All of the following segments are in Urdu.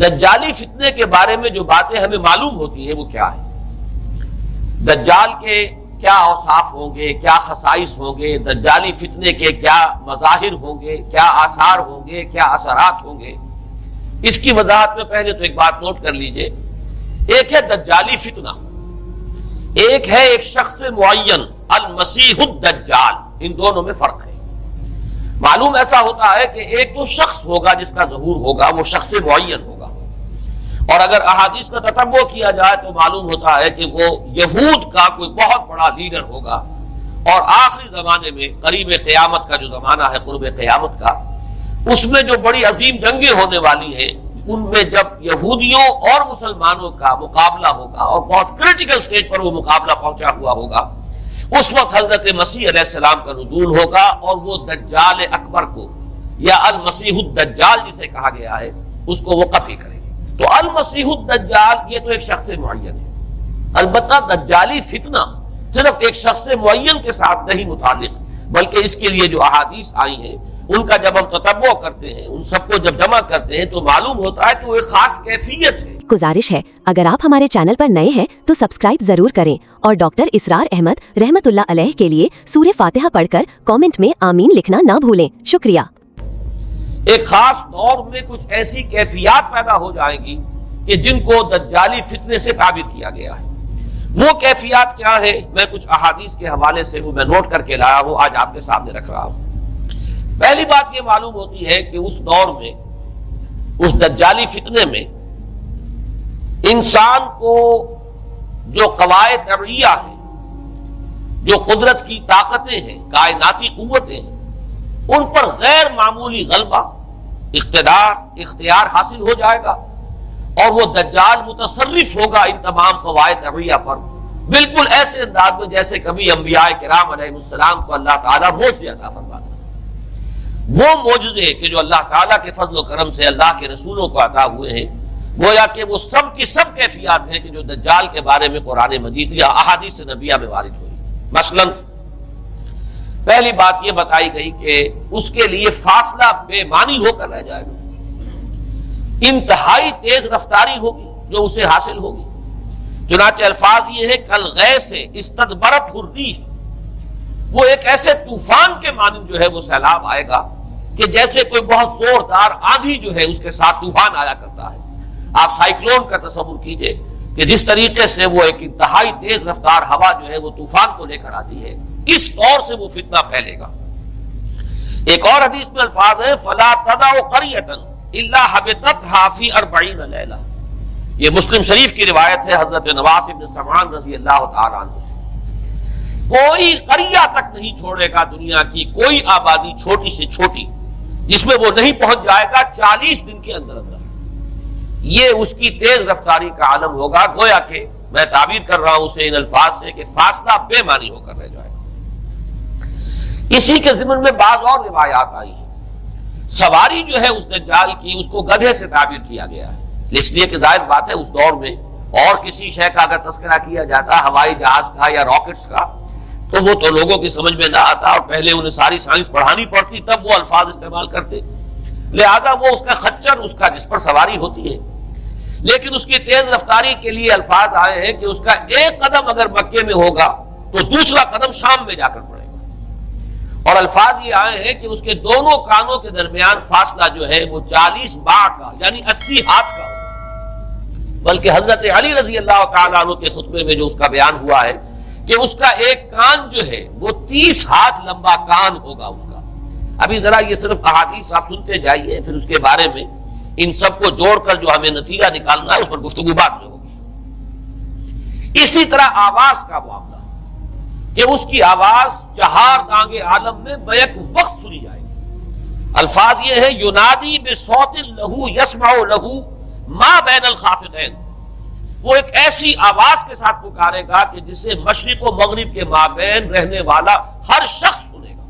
دجالی فتنے کے بارے میں جو باتیں ہمیں معلوم ہوتی ہیں وہ کیا ہے؟ دجال کے کیا اوصاف ہوں گے، کیا خصائص ہوں گے، دجالی فتنے کے کیا مظاہر ہوں گے، کیا آثار ہوں گے، کیا اثرات ہوں گے، اس کی وضاحت میں پہلے تو ایک بات نوٹ کر لیجئے۔ ایک ہے دجالی فتنہ، ایک ہے ایک شخص معین المسیح الدجال، ان دونوں میں فرق ہے۔ معلوم ایسا ہوتا ہے کہ ایک تو شخص ہوگا جس کا ظہور ہوگا، وہ شخص معین ہوگا، اور اگر احادیث کا تتبع کیا جائے تو معلوم ہوتا ہے کہ وہ یہود کا کوئی بہت بڑا لیڈر ہوگا، اور آخری زمانے میں قریب قیامت کا جو زمانہ ہے، قرب قیامت کا، اس میں جو بڑی عظیم جنگیں ہونے والی ہیں، ان میں جب یہودیوں اور مسلمانوں کا مقابلہ ہوگا اور بہت کریٹیکل سٹیج پر وہ مقابلہ پہنچا ہوا ہوگا، اس وقت حضرت مسیح علیہ السلام کا نزول ہوگا، اور وہ دجال اکبر کو یا المسیح الدجال جسے کہا گیا ہے اس کو وہ قتل کریں گے۔ تو المسیح الدجال یہ تو ایک شخص معین ہے۔ البتہ دجالی فتنہ صرف ایک شخص معین کے ساتھ نہیں متعلق، بلکہ اس کے لیے جو احادیث آئی ہیں ان کا جب ہم تتبع کرتے ہیں، ان سب کو جب جمع کرتے ہیں تو معلوم ہوتا ہے کہ وہ ایک خاص کیفیت ہے۔ گزارش ہے اگر آپ ہمارے چینل پر نئے ہیں تو سبسکرائب ضرور کریں، اور ڈاکٹر اسرار احمد رحمت اللہ علیہ کے لیے سورہ فاتحہ پڑھ کر کامنٹ میں آمین لکھنا نہ بھولیں۔ شکریہ۔ ایک خاص دور میں کچھ ایسی کیفیات پیدا ہو جائیں گی کہ جن کو دجالی فتنے سے تعبیر کیا گیا ہے۔ وہ کیفیات کیا ہے؟ میں کچھ احادیث کے حوالے سے میں نوٹ کر کے لایا ہوں، آج آپ کے سامنے رکھ رہا ہوں۔ پہلی بات یہ معلوم ہوتی ہے کہ اس دور میں، اس دجالی فتنے میں، انسان کو جو قواعد طبعیہ ہیں، جو قدرت کی طاقتیں ہیں، کائناتی قوتیں ہیں، ان پر غیر معمولی غلبہ، اختیار حاصل ہو جائے گا، اور وہ دجال متصرف ہوگا ان تمام قواعد طبعیہ پر، بالکل ایسے انداز میں جیسے کبھی انبیاء کرام علیہ السلام کو اللہ تعالیٰ معجزے عطا فرماتا ہے۔ وہ معجزے کہ جو اللہ تعالیٰ کے فضل و کرم سے اللہ کے رسولوں کو عطا ہوئے ہیں، گویا کہ وہ سب کی سب کیفیات ہیں کہ جو دجال کے بارے میں قرآن مجید یا احادیث نبیہ میں وارد ہوئی۔ مثلا پہلی بات یہ بتائی گئی کہ اس کے لیے فاصلہ بے معنی ہو کر رہ جائے گا، انتہائی تیز رفتاری ہوگی جو اسے حاصل ہوگی۔ چنانچہ الفاظ یہ ہے کالغیث استدبرت الريح، وہ ایک ایسے طوفان کے مانند جو ہے وہ سیلاب آئے گا کہ جیسے کوئی بہت زوردار آندھی جو ہے اس کے ساتھ طوفان آیا کرتا ہے۔ آپ سائیکلون کا تصور کیجئے کہ جس طریقے سے وہ ایک انتہائی تیز رفتار ہوا جو ہے وہ طوفان کو لے کر آتی ہے، اس طور سے وہ فتنہ پھیلے گا۔ ایک اور حدیث میں الفاظ ہے فلا تدع قریۃ الا حبطتها فی 40 لیلہ، یہ مسلم شریف کی روایت ہے حضرت نواس بن سمعان رضی اللہ تعالی عنہ سے۔ کوئی قریہ تک نہیں چھوڑے گا دنیا کی کوئی آبادی چھوٹی سے چھوٹی جس میں وہ نہیں پہنچ جائے گا 40 دن کے اندر اندر۔ یہ اس کی تیز رفتاری کا عالم ہوگا، گویا کہ میں تعبیر کر رہا ہوں اسے ان الفاظ سے کہ فاصلہ بے معنی ہو کر رہ جائے گا۔ اسی کے ضمن میں بعض اور روایات آئی ہیں۔ سواری جو ہے اس دجال کی، اس کو گدھے سے تعبیر کیا گیا ہے، اس لیے کہ ظاہر بات ہے اس دور میں اور کسی شے کا اگر تذکرہ کیا جاتا ہوائی جہاز کا یا راکٹس کا تو وہ تو لوگوں کی سمجھ میں نہ آتا، اور پہلے انہیں ساری سائنس پڑھانی پڑتی تب وہ الفاظ استعمال کرتے، لہذا وہ اس کا خچر، اس کا جس پر سواری ہوتی ہے۔ لیکن اس کی تیز رفتاری کے لیے الفاظ آئے ہیں کہ اس کا ایک قدم اگر مکے میں ہوگا تو دوسرا قدم شام میں جا کر پڑے گا، اور الفاظ یہ آئے ہیں کہ اس کے دونوں کانوں کے درمیان فاصلہ جو ہے وہ 40 باع کا یعنی 80 ہاتھ کا ہوگا۔ بلکہ حضرت علی رضی اللہ تعالیٰ عنہ کے خطبے میں جو اس کا بیان ہوا ہے کہ اس کا ایک کان جو ہے وہ 30 ہاتھ لمبا کان ہوگا اس کا۔ ابھی ذرا یہ صرف احادیث آپ سنتے جائیے، پھر اس کے بارے میں ان سب کو جوڑ کر جو ہمیں نتیجہ نکالنا ہے اس پر گفتگو بعد میں ہوگی۔ اسی طرح آواز کا معاملہ کہ اس کی آواز چہار دانگ عالم میں بیک وقت سنی جائے گی۔ الفاظ یہ ہے ینادی بصوت لہو یسمع لہو ما بین الخافقین، وہ ایک ایسی آواز کے ساتھ پکارے گا کہ جسے مشرق و مغرب کے مابین رہنے والا ہر شخص سنے گا۔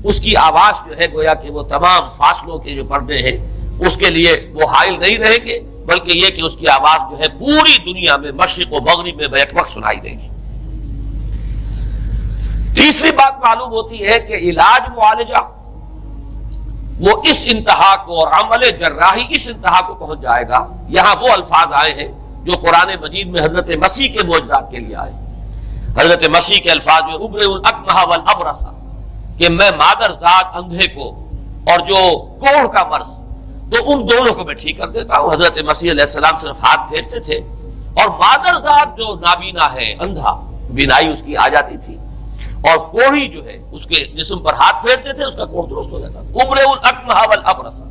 اس کی آواز جو ہے گویا کہ وہ تمام فاصلوں کے جو پردے ہیں اس کے لیے وہ حائل نہیں رہیں گے، بلکہ یہ کہ اس کی آواز جو ہے پوری دنیا میں مشرق و مغرب میں بیک وقت سنائی دے گی۔ تیسری بات معلوم ہوتی ہے کہ علاج معالجہ وہ اس انتہا کو اور عمل جراحی اس انتہا کو پہنچ جائے گا. یہاں وہ الفاظ آئے ہیں جو قرآن مجید میں حضرت مسیح کے معجزات کے لیے آئے. حضرت مسیح کے الفاظ میں ابرئ الاکمہ والابرص کہ میں مادر ذات اندھے کو اور جو کوڑھ کا مرض تو ان دونوں کو میں ٹھیک کر دیتا ہوں. حضرت مسیح علیہ السلام صرف ہاتھ پھیرتے تھے اور مادر ذات جو نابینا ہے اندھا بینائی اس کی آ جاتی تھی اور کوڑھی جو ہے اس کے جسم پر ہاتھ پھیرتے تھے اس کا کوڑھ درست ہو جاتا. ابرئ الاکمہ والابرص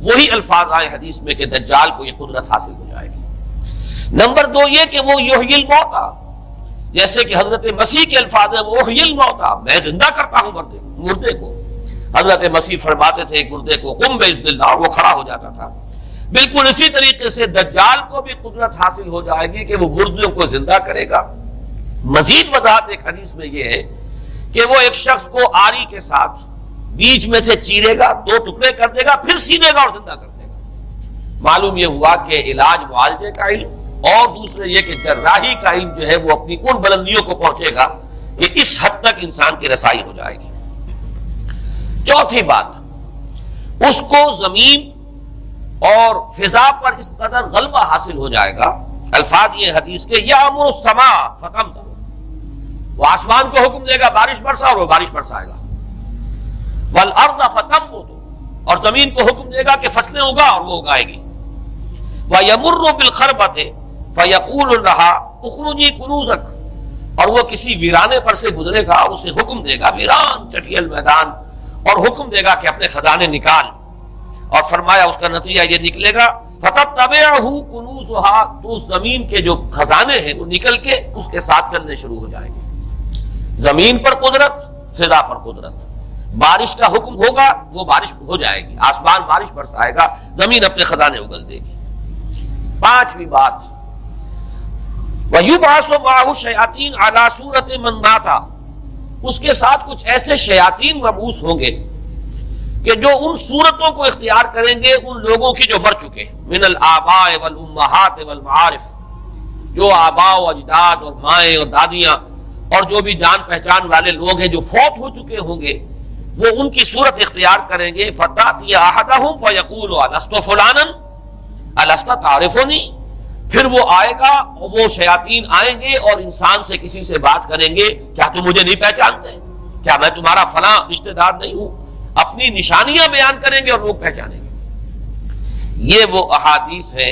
وہی الفاظ آئے حدیث میں کہ دجال کو یہ قدرت حاصل ہو جائے گی. نمبر 2 یہ کہ وہ یحیی الموتیٰ جیسے کہ حضرت مسیح کے الفاظ ہیں وہ احیی الموتیٰ میں زندہ کرتا ہوں مردے کو. حضرت مسیح فرماتے تھے ایک مردے کو قم باذن اللہ وہ کھڑا ہو جاتا تھا. بالکل اسی طریقے سے دجال کو بھی قدرت حاصل ہو جائے گی کہ وہ مردوں کو زندہ کرے گا. مزید وضاحت ایک حدیث میں یہ ہے کہ وہ ایک شخص کو آری کے ساتھ بیچ میں سے چیرے گا 2 ٹکڑے کر دے گا پھر سینے گا اور زندہ کر دے گا. معلوم یہ ہوا کہ علاج معالجے کا علم اور دوسرے یہ کہ جراحی کا علم جو ہے وہ اپنی ان بلندیوں کو پہنچے گا کہ اس حد تک انسان کی رسائی ہو جائے گی. چوتھی بات اس کو زمین اور فضا پر اس قدر غلبہ حاصل ہو جائے گا. الفاظ یہ حدیث کے یامر السماء فتمطر وہ آسمان کو حکم دے گا بارش برسا اور وہ بارش برسائے گا. والارض فتنبت اور زمین کو حکم دے گا کہ فصلیں اگا اور وہ اگائے گی. وَيَمُرُّ بِالْخَرْبَةِ فَيَقُولُ لَهَا اُخْرُجِي كُنُوزَكَ اور وہ کسی ویرانے پر سے گزرے گا اور اسے حکم دے گا ویران چٹیل میدان اور حکم دے گا کہ اپنے خزانے نکال اور فرمایا اس کا نتیجہ یہ نکلے گا فَتَتَّبِعُهُ كُنُوزُهَا تو اس زمین کے جو خزانے ہیں وہ نکل کے اس کے ساتھ چلنے شروع ہو جائیں گے. زمین پر قدرت فضا پر قدرت بارش کا حکم ہوگا وہ بارش ہو جائے گی آسمان بارش برسائے گا زمین اپنے خزانے اگل دے گی. 5ویں بات وَيُبْعَثُ مَعَهُ الشَّيَاطِينُ عَلَى صُورَةِ مَن مَاتَ اس کے ساتھ کچھ ایسے شیاطین مبعوث ہوں گے کہ جو ان صورتوں کو اختیار کریں گے ان لوگوں کی جو مر چکے من الآباء والامہات والمعارف جو آباء و اجداد اور مائیں اور دادیاں اور جو بھی جان پہچان والے لوگ ہیں جو فوت ہو چکے ہوں گے وہ ان کی صورت اختیار کریں گے. فَتَأْتِيَ أَحَدَهُمْ فَيَقُولُ أَلَسْتُ فُلَانًا أَلَسْتَ تَعْرِفُنِي پھر وہ آئے گا اور وہ شیاطین آئیں گے اور انسان سے کسی سے بات کریں گے کیا تم مجھے نہیں پہچانتے کیا میں تمہارا فلاں رشتہ دار نہیں ہوں. اپنی نشانیاں بیان کریں گے اور لوگ پہچانیں گے. یہ وہ احادیث ہے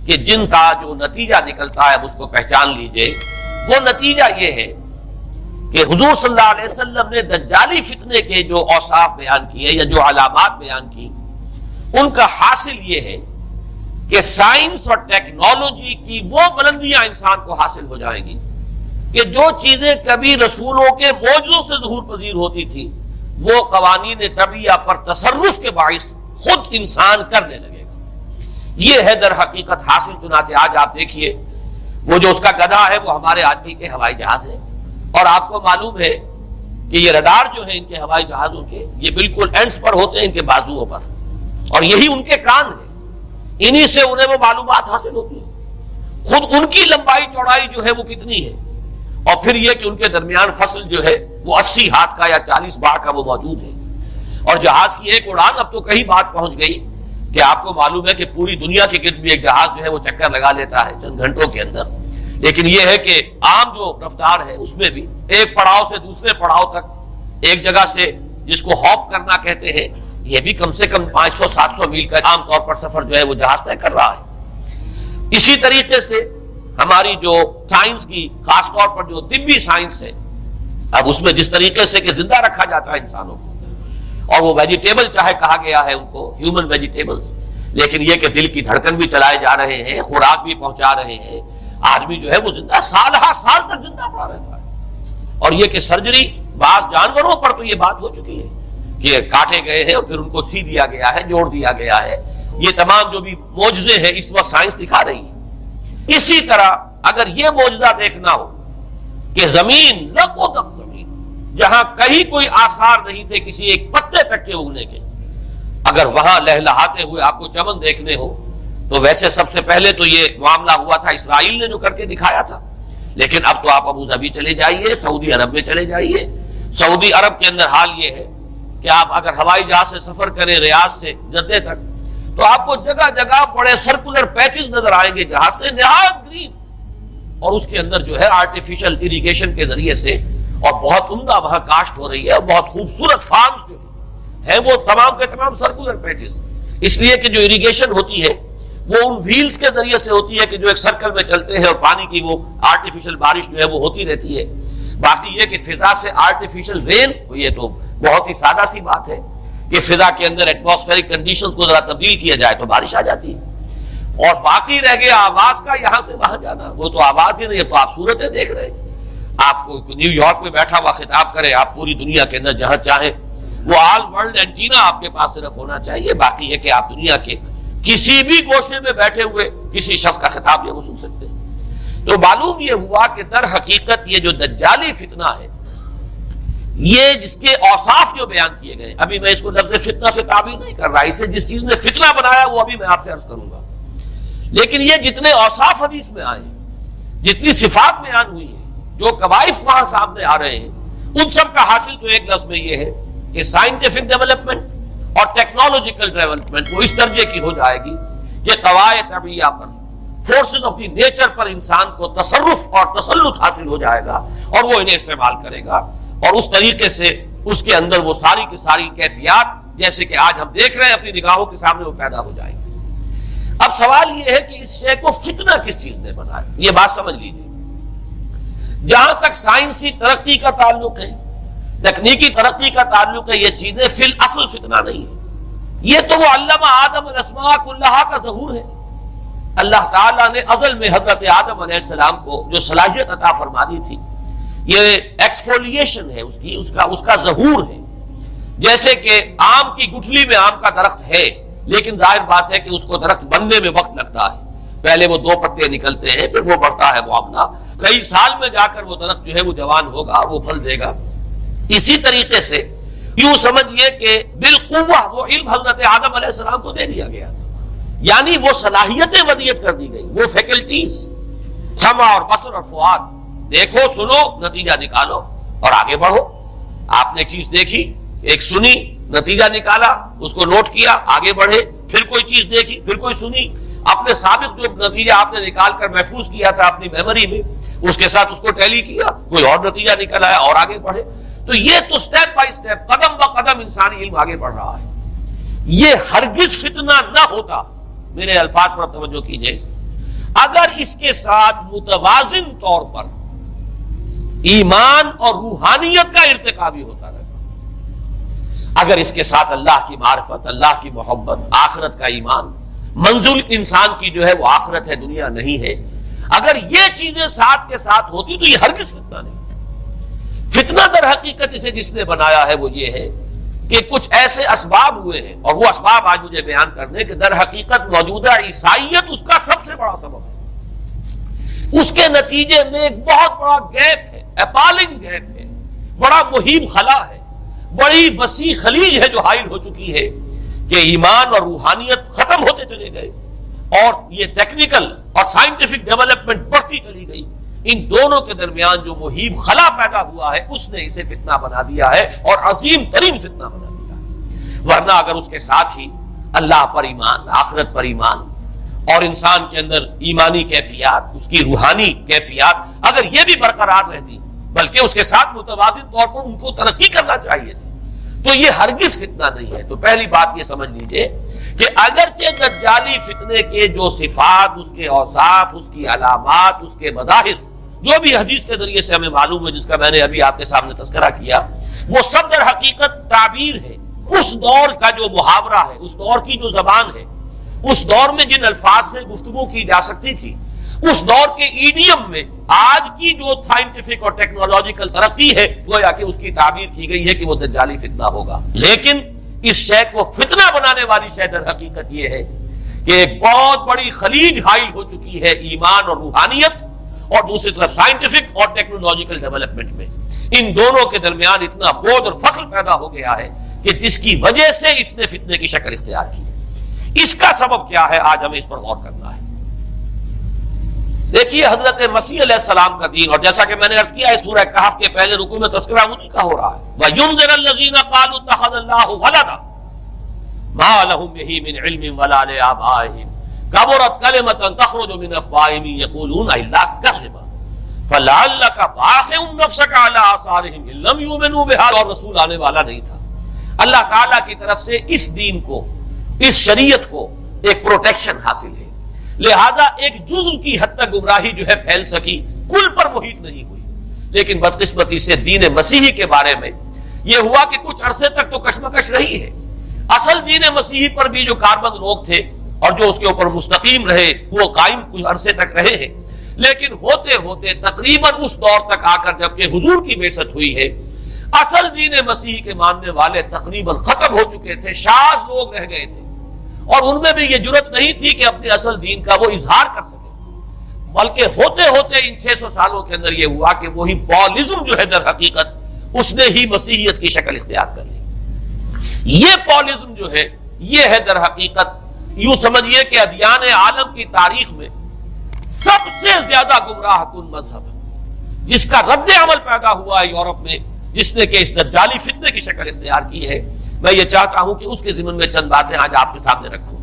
کہ جن کا جو نتیجہ نکلتا ہے اس کو پہچان لیجئے. وہ نتیجہ یہ ہے کہ حضور صلی اللہ علیہ وسلم نے دجالی فتنے کے جو اوصاف بیان کیے یا جو علامات بیان کی ان کا حاصل یہ ہے کہ سائنس اور ٹیکنالوجی کی وہ بلندیاں انسان کو حاصل ہو جائیں گی کہ جو چیزیں کبھی رسولوں کے معجزوں سے ظہور پذیر ہوتی تھی وہ قوانین طبیعہ پر تصرف کے باعث خود انسان کرنے لگے گا. یہ ہے در حقیقت حاصل. چنانچہ آج آپ دیکھیے وہ جو اس کا گدھا ہے وہ ہمارے آج کل کے ہوائی جہاز ہے اور آپ کو معلوم ہے کہ یہ رڈار جو ہے ان کے ہوائی جہازوں کے یہ بالکل اینڈز پر ہوتے ہیں ان کے بازوؤں پر اور یہی ان کے کان ہیں. انہی سے انہیں وہ معلومات حاصل ہوتی ہیں. خود ان کی لمبائی چوڑائی جو ہے وہ کتنی ہے اور پھر یہ کہ ان کے درمیان فصل جو ہے وہ 80 ہاتھ کا یا 40 بار کا وہ موجود ہے. اور جہاز کی ایک اڑان اب تو کہیں بات پہنچ گئی کہ آپ کو معلوم ہے کہ پوری دنیا کے گرد بھی ایک جہاز جو ہے وہ چکر لگا لیتا ہے چند گھنٹوں کے اندر. لیکن یہ ہے کہ عام جو رفتار ہے اس میں بھی ایک پڑاؤ سے دوسرے پڑاؤ تک ایک جگہ سے جس کو ہاپ کرنا کہتے ہیں یہ بھی کم سے کم 500-700 میل کا عام طور پر سفر جو ہے وہ جہاز طے کر رہا ہے. اسی طریقے سے ہماری جو سائنس کی خاص طور پر جو طبی سائنس ہے اب اس میں جس طریقے سے کہ زندہ رکھا جاتا ہے انسانوں کو اور وہ ویجیٹیبل چاہے کہا گیا ہے ان کو ہیومن ویجیٹیبلز لیکن یہ کہ دل کی دھڑکن بھی چلائے جا رہے ہیں خوراک بھی پہنچا رہے ہیں آدمی جو ہے وہ زندہ سال ہر سال تک زندہ پڑا رہتا ہے. اور یہ کہ سرجری بعض جانوروں پر تو یہ بات ہو چکی ہے کہ کاٹے گئے ہیں اور پھر ان کو سی دیا گیا ہے جوڑ دیا گیا ہے. یہ تمام جو بھی معجزے ہیں اس وقت سائنس دکھا رہی ہے. اسی طرح اگر یہ معجزہ دیکھنا ہو کہ زمین لقو تک زمین جہاں کہیں کوئی آثار نہیں تھے کسی ایک پتے تک کے اگنے کے اگر وہاں لہلہاتے ہوئے آپ کو چمن دیکھنے ہو تو ویسے سب سے پہلے تو یہ معاملہ ہوا تھا اسرائیل نے جو کر کے دکھایا تھا لیکن اب تو آپ ابو ظبی چلے جائیے سعودی عرب میں چلے جائیے. سعودی عرب کے اندر حال یہ ہے کہ آپ اگر ہوائی جہاز سے سفر کریں ریاض سے جدہ تک تو آپ کو جگہ جگہ بڑے سرکولر پیچز نظر آئیں گے جہاز سے نہایت گرین، اور اس کے اندر جو ہے آرٹیفیشل اریگیشن کے ذریعے سے اور بہت عمدہ وہاں کاشت ہو رہی ہے، اور بہت خوبصورت فارمز جو ہیں وہ تمام کے تمام سرکولر پیچز، اس لیے کہ جو اریگیشن ہوتی ہے وہ ان ویلز کے ذریعے سے ہوتی ہے کہ جو ایک سرکل میں چلتے ہیں اور پانی کی وہ آرٹیفیشل بارش جو ہے وہ ہوتی رہتی ہے۔ باقی یہ کہ فضا سے آرٹیفیشل رین، یہ تو بہت ہی سادہ سی بات ہے کہ فضا کے اندر ایٹماسفیرک کنڈیشنز کو ذرا تبدیل کیا جائے تو بارش آ جاتی ہے۔ اور باقی رہ گیا آواز کا یہاں سے وہاں جانا، وہ تو آواز ہی نہیں، یہ تو آپ صورتیں دیکھ رہے ہیں۔ آپ کو نیو یارک میں بیٹھا ہوا خطاب کرے، آپ پوری دنیا کے اندر جہاں چاہیں وہ آل ورلڈ اینٹینا آپ کے پاس صرف ہونا چاہیے، باقی ہے کہ آپ دنیا کے کسی بھی گوشے میں بیٹھے ہوئے کسی شخص کا خطاب یہ وہ سن سکتے ہیں۔ تو معلوم یہ ہوا کہ در حقیقت یہ جو دجالی فتنہ ہے، یہ جس کے اوصاف جو بیان کیے گئے، ابھی میں اس کو لفظ فتنہ سے تعبیر نہیں کر رہا، اسے جس چیز نے فتنہ بنایا وہ ابھی میں آپ سے عرض کروں گا، لیکن یہ جتنے اوصاف حدیث میں آئے ہیں، جتنی صفات بیان ہوئی ہیں، جو کوائف وہاں سامنے آ رہے ہیں، ان سب کا حاصل تو ایک لفظ میں یہ ہے کہ سائنٹیفک ڈیولپمنٹ اور ٹیکنالوجیکل ڈیولپمنٹ وہ اس درجے کی ہو جائے گی کہ قواعد طبیعیہ پر، فورسز آف دی نیچر پر انسان کو تصرف اور تسلط حاصل ہو جائے گا، اور وہ انہیں استعمال کرے گا، اور اس طریقے سے اس کے اندر وہ ساری کی ساری کیفیات جیسے کہ آج ہم دیکھ رہے ہیں اپنی نگاہوں کے سامنے وہ پیدا ہو جائیں گی۔ اب سوال یہ ہے کہ اس شے کو فتنہ کس چیز نے بنایا؟ یہ بات سمجھ لیجیے، جہاں تک سائنسی ترقی کا تعلق ہے، تکنیکی ترقی کا تعلق ہے، یہ چیزیں فی الاصل فتنہ نہیں ہے، یہ تو وہ علم آدم الاسماء کلہا کا ظہور ہے۔ اللہ تعالیٰ نے ازل میں حضرت آدم علیہ السلام کو جو صلاحیت عطا فرما دی تھی، یہ ایکسفولیشن ہے اس کا ظہور ہے۔ جیسے کہ آم کی گٹھلی میں آم کا درخت ہے، لیکن ظاہر بات ہے کہ اس کو درخت بننے میں وقت لگتا ہے، پہلے وہ 2 پتے نکلتے ہیں، پھر وہ بڑھتا ہے معاملہ، کئی سال میں جا کر وہ درخت جو ہے وہ جوان ہوگا، وہ پھل دے گا۔ اسی طریقے سے یوں سمجھیے کہ بالقوہ وہ علم حضرت آدم علیہ السلام کو دے دیا گیا، یعنی وہ صلاحیتیں ودیت کر دی گئی، وہ فیکلٹیز، سمع اور بصر اور فؤاد، دیکھو سنو نتیجہ نکالو اور آگے بڑھو۔ آپ نے چیز دیکھی، ایک سنی، نتیجہ نکالا، اس کو نوٹ کیا، آگے بڑھے، پھر کوئی چیز دیکھی، پھر کوئی سنی، اپنے سابق جو نتیجہ آپ نے نکال کر محفوظ کیا تھا اپنی میموری میں، اس کے ساتھ اس کو ٹیلی کیا، کوئی اور نتیجہ نکل آیا اور آگے بڑھے۔ تو یہ تو سٹیپ بائی سٹیپ، قدم با قدم انسانی علم آگے بڑھ رہا ہے۔ یہ ہرگز فتنہ نہ ہوتا، میرے الفاظ پر توجہ کیجئے، اگر اس کے ساتھ متوازن طور پر ایمان اور روحانیت کا ارتقا بھی ہوتا رہتا، اگر اس کے ساتھ اللہ کی معرفت، اللہ کی محبت، آخرت کا ایمان، منزل انسان کی جو ہے وہ آخرت ہے، دنیا نہیں ہے، اگر یہ چیزیں ساتھ کے ساتھ ہوتی تو یہ ہرگز فتنہ نہیں۔ فتنہ در حقیقت اسے جس نے بنایا ہے وہ یہ ہے کہ کچھ ایسے اسباب ہوئے ہیں، اور وہ اسباب آج مجھے بیان کرنے کہ در حقیقت موجودہ عیسائیت اس کا سب سے بڑا سبب ہے۔ اس کے نتیجے میں ایک بہت بڑا گیپ ہے، اپالنگ گیپ ہے، بڑا مہیم خلا ہے، بڑی وسیع خلیج ہے جو حائل ہو چکی ہے کہ ایمان اور روحانیت ختم ہوتے چلے گئے، اور یہ ٹیکنیکل اور سائنٹیفک ڈیولپمنٹ بڑھتی چلی گئی۔ ان دونوں کے درمیان جو مہیم خلا پیدا ہوا ہے اس نے اسے فتنہ بنا دیا ہے، اور عظیم ترین فتنہ بنا دیا ہے۔ ورنہ اگر اس کے ساتھ ہی اللہ پر ایمان، آخرت پر ایمان، اور انسان کے اندر ایمانی کیفیات، اس کی روحانی کیفیات اگر یہ بھی برقرار رہتی، بلکہ اس کے ساتھ متوازن طور پر ان کو ترقی کرنا چاہیے تھی، تو یہ ہرگز فتنہ نہیں ہے۔ تو پہلی بات یہ سمجھ لیجئے کہ اگرچہ دجالی فتنے کے جو صفات، اس کے اوصاف، اس کی علامات، اس کے مظاہر جو بھی حدیث کے ذریعے سے ہمیں معلوم ہے، جس کا میں نے ابھی آپ کے سامنے تذکرہ کیا، وہ سب در حقیقت تعبیر ہے اس دور کا جو محاورہ ہے، اس دور کی جو زبان ہے، اس دور میں جن الفاظ سے گفتگو کی جا سکتی تھی، اس دور کے ایڈیم میں آج کی جو سائنٹیفک اور ٹیکنالوجیکل ترقی ہے گویا کہ اس کی تعبیر کی گئی ہے کہ وہ دجالی فتنہ ہوگا۔ لیکن اس شے کو فتنہ بنانے والی شے در حقیقت یہ ہے کہ ایک بہت بڑی خلیج حائل ہو چکی ہے ایمان اور روحانیت، اور دوسری طرف سائنٹیفک اور ٹیکنالوجیکل ڈیولپمنٹ میں ان دونوں کے درمیان اتنا بود اور فصل پیدا ہو گیا ہے کہ جس کی وجہ سے اس نے فتنے کی شکل اختیار کی ہے۔ اس کا سبب کیا ہے، آج ہمیں اس پر غور کرنا ہے۔ دیکھیے حضرت مسیح علیہ السلام کا دین، اور جیسا کہ میں نے عرض کیا ہے سورہ کہف کے پہلے رکوع میں تذکرہ انہی کا ہو رہا ہے، وَيُنذِرَ الَّذِينَ قَالُوا اتَّخَذَ اللَّهُ وَلَدًا مَا لَهُم بِهِ مِنْ عِلْمٍ وَلَا لِآبَائِهِمْ كَبُرَتْ كَلِمَةً تَخْرُجُ مِنْ أَفْوَاهِهِمْ يَقُولُونَ إِلَّا كَذِبًا فَلَعَلَّكَ بَاخِعٌ نَفْسَكَ عَلَىٰ آثَارِهِمْ إِن لَّمْ يُؤْمِنُوا بِهَٰذَا، اور رسول آنے والا نہیں تھا۔ اللہ تعالیٰ کی طرف سے اس دین کو، اس شریعت کو ایک پروٹیکشن حاصل ہے، لہذا ایک جزء کی حد تک گمراہی جو ہے پھیل سکی، کل پر محیط نہیں ہوئی۔ لیکن بدقسمتی سے دین مسیحی کے بارے میں یہ ہوا کہ کچھ عرصے تک تو کشمکش رہی ہے۔ اصل دین مسیحی پر بھی جو کاربند لوگ تھے اور جو اس کے اوپر مستقیم رہے وہ قائم کچھ عرصے تک رہے ہیں، لیکن ہوتے ہوتے تقریباً اس دور تک آ کر جب کہ حضور کی بعثت ہوئی ہے، اصل دین مسیحی کے ماننے والے تقریباً ختم ہو چکے تھے، شاذ لوگ رہ گئے تھے، اور ان میں بھی یہ جرت نہیں تھی کہ اپنے اصل دین کا وہ اظہار کر سکے، بلکہ ہوتے ہوتے ان 600 سالوں کے اندر یہ ہوا کہ وہی پالزم جو ہے در حقیقت اس نے ہی مسیحیت کی شکل اختیار کر لی۔ یہ پالزم جو ہے یہ ہے در حقیقت، یوں سمجھیے کہ ادیان عالم کی تاریخ میں سب سے زیادہ گمراہ کن مذہب، جس کا رد عمل پیدا ہوا ہے یورپ میں، جس نے کہ اس دجالی فتنے کی شکل اختیار کی ہے۔ میں یہ چاہتا ہوں کہ اس کے ضمن میں چند باتیں آج آپ کے سامنے رکھوں۔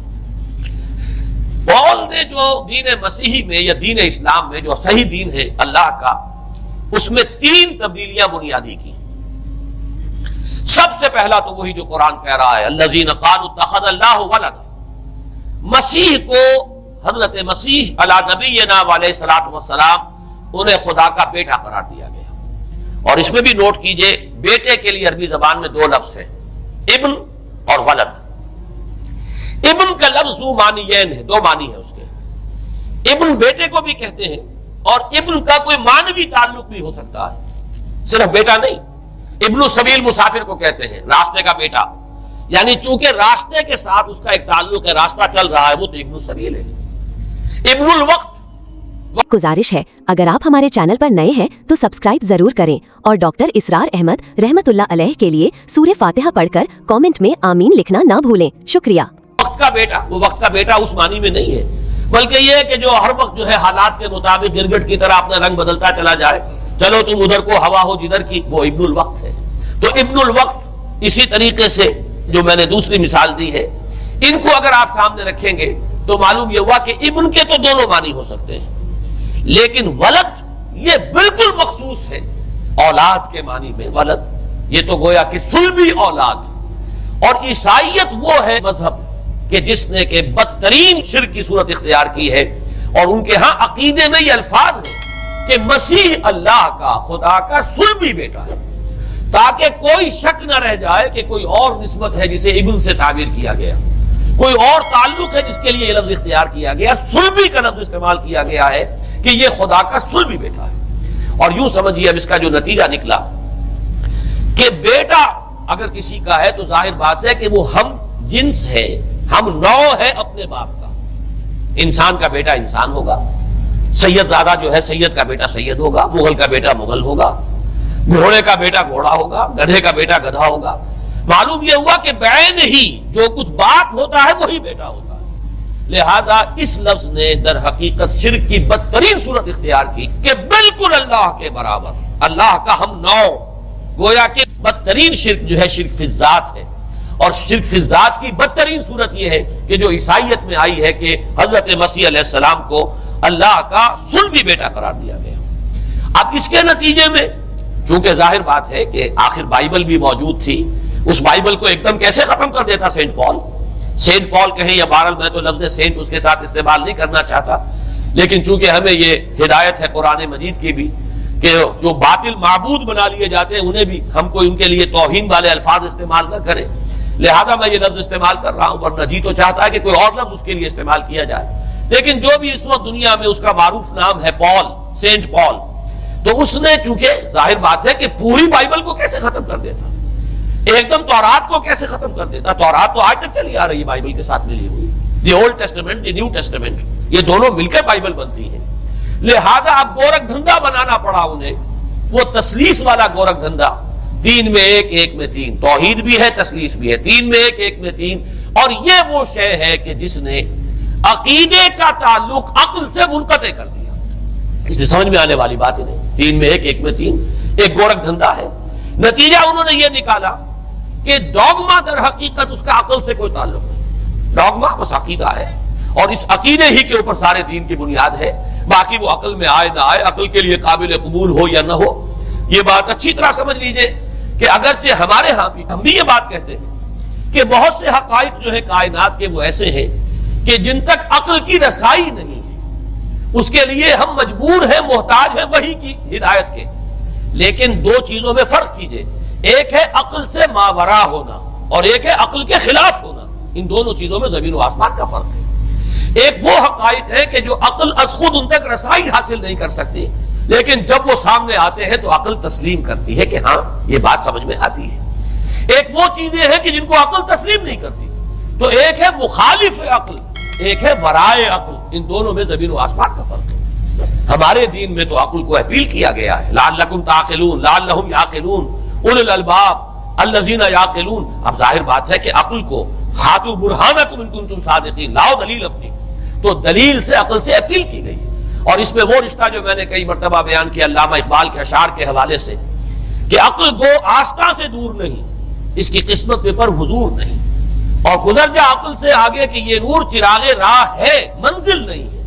پال نے جو دین مسیحی میں یا دین اسلام میں جو صحیح دین ہے اللہ کا، اس میں 3 تبدیلیاں بنیادی کی۔ سب سے پہلا تو وہی جو قرآن کہہ رہا ہے، الذین قالوا اتخذ اللہ ولدا، مسیح کو، حضرت مسیح علی نبینا علیہ الصلوۃ والسلام، انہیں خدا کا بیٹا قرار دیا گیا۔ اور اس میں بھی نوٹ کیجئے بیٹے کے لیے عربی زبان میں 2 لفظ ہیں، ابن اور ولد۔ ابن کا لفظ ذو معنیین ہے، 2 معنی ہے اس کے، ابن بیٹے کو بھی کہتے ہیں، اور ابن کا کوئی معنوی تعلق بھی ہو سکتا ہے، صرف بیٹا نہیں۔ ابن السبیل مسافر کو کہتے ہیں، راستے کا بیٹا، یعنی چونکہ راستے کے ساتھ اس کا ایک تعلق ہے، راستہ چل رہا ہے، وہ تو ابن السبیل ہے۔ ابن الوقت، گزارش ہے اگر آپ ہمارے چینل پر نئے ہیں تو سبسکرائب ضرور کریں اور ڈاکٹر اسرار احمد رحمت اللہ علیہ کے لیے سورہ فاتحہ پڑھ کر کامنٹ میں آمین لکھنا نہ بھولیں۔ شکریہ۔ وقت کا بیٹا، وہ وقت کا بیٹا اس معنی میں نہیں ہے، بلکہ یہ ہے کہ جو ہر وقت جو ہے حالات کے مطابق گرگٹ کی طرح اپنا رنگ بدلتا چلا جائے، چلو تم ادھر کو ہوا ہو جدھر کی، وہ ابن الوقت ہے۔ تو ابن الوقت اسی طریقے سے جو میں نے دوسری مثال دی ہے، ان کو اگر آپ سامنے رکھیں گے تو معلوم یہ ہوا کہ ابن کے تو دونوں معنی ہو سکتے ہیں، لیکن ولد یہ بالکل مخصوص ہے اولاد کے معنی میں۔ ولد یہ تو گویا کہ صلبی اولاد، اور عیسائیت وہ ہے مذہب کہ جس نے کہ بدترین شرک کی صورت اختیار کی ہے، اور ان کے ہاں عقیدے میں یہ الفاظ ہیں کہ مسیح اللہ کا، خدا کا صلبی بیٹا ہے، تاکہ کوئی شک نہ رہ جائے کہ کوئی اور نسبت ہے جسے ابن سے تعبیر کیا گیا، کوئی اور تعلق ہے جس کے لیے یہ لفظ اختیار کیا گیا، صلبی کا لفظ استعمال کیا گیا ہے کہ یہ خدا کا صلبی بیٹا ہے۔ اور یوں سمجھیے اب اس کا جو نتیجہ نکلا کہ بیٹا اگر کسی کا ہے تو ظاہر بات ہے کہ وہ ہم جنس ہے، ہم نوع ہے اپنے باپ کا۔ انسان کا بیٹا انسان ہوگا، سید زادہ جو ہے سید کا بیٹا سید ہوگا، مغل کا بیٹا مغل ہوگا، گھوڑے کا بیٹا گھوڑا ہوگا، گدھے کا بیٹا گدھا ہوگا۔ معلوم یہ ہوا کہ بعین ہی جو کچھ باپ ہوتا ہے وہی بیٹا ہوتا ہے۔ لہذا اس لفظ نے در حقیقت شرک کی بدترین صورت اختیار کی کہ بالکل اللہ کے برابر، اللہ کا ہم نوع، گویا کہ بدترین شرک جو ہے شرک فی الذات ہے۔ اور شرک فی الذات کی بدترین صورت یہ ہے کہ جو عیسائیت میں آئی ہے کہ حضرت مسیح علیہ السلام کو اللہ کا صلبی بیٹا قرار دیا گیا۔ اب اس کے نتیجے میں چونکہ ظاہر بات ہے کہ آخر بائبل بھی موجود تھی، اس بائبل کو ایک دم کیسے ختم کر دیتا سینٹ پال؟ سینٹ پال کہیں یا بہرحال میں تو لفظ سینٹ اس کے ساتھ استعمال نہیں کرنا چاہتا، لیکن چونکہ ہمیں یہ ہدایت ہے قرآن مجید کی بھی کہ جو باطل معبود بنا لیے جاتے ہیں انہیں بھی ہم کو ان کے لیے توہین والے الفاظ استعمال نہ کریں، لہذا میں یہ لفظ استعمال کر رہا ہوں، ورنہ جی تو چاہتا ہے کہ کوئی اور لفظ اس کے لیے استعمال کیا جائے۔ لیکن جو بھی اس وقت دنیا میں اس کا معروف نام ہے پال، سینٹ پال، تو اس نے چونکہ ظاہر بات ہے کہ پوری بائبل کو کیسے ختم کر دیتا، ایک دم تورات کو کیسے ختم کر دیتا؟ تورات تو آج تک چلی آ رہی ہے بائبل کے ساتھ ملی ہوئی، the old testament, the new testament, یہ دونوں مل کے بائبل بنتی ہے۔ لہذا اب گورکھ دھندا بنانا پڑا انہیں، وہ تسلیس والا گورکھ دھندا، تین میں ایک، ایک میں تین، توحید بھی ہے تسلیس بھی ہے، تین میں ایک، ایک میں تین۔ اور یہ وہ شے ہے کہ جس نے عقیدے کا تعلق عقل سے منقطع کر دیا۔ اس لیے سمجھ میں آنے والی بات ہی نہیں، 3 میں 1، 1 میں 3، ایک گورکھ دھندا ہے۔ نتیجہ انہوں نے یہ نکالا کہ ڈوگما در حقیقت اس کا عقل سے کوئی تعلق نہیں، ڈوگما بس عقیدہ ہے، اور اس عقیدے ہی کے اوپر سارے دین کی بنیاد ہے، باقی وہ عقل میں آئے نہ آئے، عقل کے لیے قابل قبول ہو یا نہ ہو۔ یہ بات اچھی طرح سمجھ لیجئے کہ اگرچہ ہمارے ہاں بھی ہم بھی یہ بات کہتے ہیں کہ بہت سے حقائق جو ہے کائنات کے وہ ایسے ہیں کہ جن تک عقل کی رسائی نہیں ہے، اس کے لیے ہم مجبور ہیں، محتاج ہیں وحی کی ہدایت کے۔ لیکن 2 چیزوں میں فرق کیجئے، ایک ہے عقل سے ماورا ہونا اور ایک ہے عقل کے خلاف ہونا، ان دونوں چیزوں میں زمین و آسمان کا فرق ہے۔ ایک وہ حقائق ہے کہ جو عقل از خود ان تک رسائی حاصل نہیں کر سکتی، لیکن جب وہ سامنے آتے ہیں تو عقل تسلیم کرتی ہے کہ ہاں یہ بات سمجھ میں آتی ہے۔ ایک وہ چیزیں ہیں کہ جن کو عقل تسلیم نہیں کرتی، تو ایک ہے مخالف عقل، ایک ہے ورائے عقل، ان دونوں میں زمین و آسمان کا فرق ہے۔ ہمارے دین میں تو عقل کو اپیل کیا گیا ہے، لعلکم تعقلون، لعلہم یعقلون اولو الالباب الذین یعقلون۔ اب ظاہر بات ہے کہ عقل کو ہاتھو برہانکم ان کنتم صادقین، لاؤ دلیل اپنی، تو دلیل سے عقل سے اپیل کی گئی۔ اور اس میں وہ رشتہ جو میں نے کئی مرتبہ بیان کیا علامہ اقبال کے اشعار کے حوالے سے کہ عقل گو آستاں سے دور نہیں، اس کی قسمت میں پر حضور نہیں، اور گزر جا عقل سے آگے کہ یہ نور چراغ راہ ہے، منزل نہیں ہے۔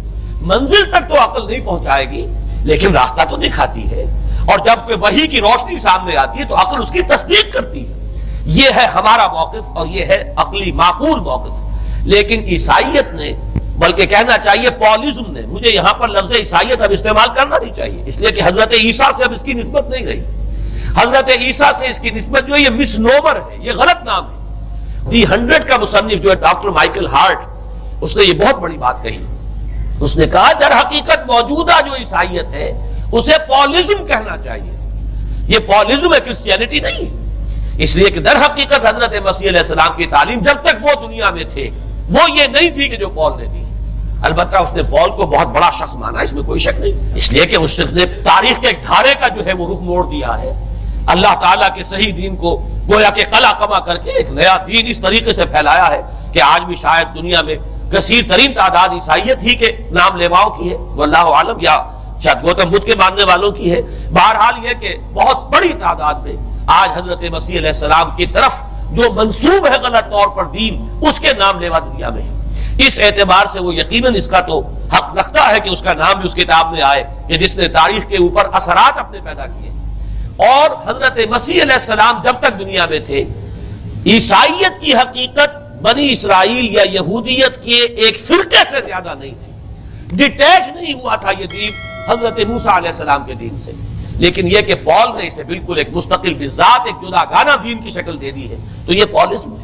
منزل تک تو عقل نہیں پہنچائے گی لیکن راستہ تو دکھاتی ہے، اور جب کہ وحی کی روشنی سامنے آتی ہے تو عقل اس کی تصدیق کرتی ہے۔ یہ ہے ہمارا موقف اور یہ ہے عقلی معقول موقف۔ لیکن عیسائیت نے، بلکہ کہنا چاہیے پالزم نے، مجھے یہاں پر لفظ عیسائیت اب استعمال کرنا نہیں چاہیے اس لیے کہ حضرت عیسیٰ سے اب اس کی نسبت نہیں رہی، حضرت عیسیٰ سے اس کی نسبت جو ہے یہ مس نومر ہے، یہ غلط نام ہے۔ دی 100 کا مصنف جو ہے ڈاکٹر مائیکل ہارٹ، اس نے یہ بہت بڑی بات کہی، اس نے کہا در حقیقت موجودہ جو عیسائیت ہے اسے پالزم کہنا چاہیے، یہ پالزم ہے، کرسچینٹی نہیں ہے۔ اس لیے کہ در حقیقت حضرت مسیح علیہ السلام کی تعلیم جب تک وہ دنیا میں تھے وہ یہ نہیں تھی کہ جو پال نے دی۔ البتہ اس نے پال کو بہت بڑا شخص مانا، اس میں کوئی شک نہیں، اس لیے کہ اس نے تاریخ کے ایک دھارے کا جو ہے وہ رخ موڑ دیا ہے، اللہ تعالیٰ کے صحیح دین کو گویا کہ قلع قمع کر کے ایک نیا دین اس طریقے سے پھیلایا ہے کہ آج بھی شاید دنیا میں کثیر ترین تعداد عیسائیت ہی کے نام لیواؤں کی ہے، واللہ عالم، یا شاید گوتم بدھ کے ماننے والوں کی ہے۔ بہرحال یہ کہ بہت بڑی تعداد میں آج حضرت مسیح علیہ السلام کی طرف جو منسوب ہے غلط طور پر دین، اس کے نام لیوا دنیا میں ہے۔ اس اعتبار سے وہ یقیناً اس کا تو حق رکھتا ہے کہ اس کا نام بھی اس کتاب میں آئے کہ جس نے تاریخ کے اوپر اثرات اپنے پیدا کیے۔ اور حضرت مسیح علیہ السلام جب تک دنیا میں تھے، عیسائیت کی حقیقت بنی اسرائیل یا یہودیت کے ایک فرقے سے زیادہ نہیں تھی، ڈیٹیچ نہیں ہوا تھا یہ دین حضرت موسیٰ علیہ السلام کے دین سے، لیکن یہ کہ پال نے اسے بالکل ایک مستقل بذات ایک جدا گانا دین کی شکل دے دی ہے، تو یہ پالزم ہے۔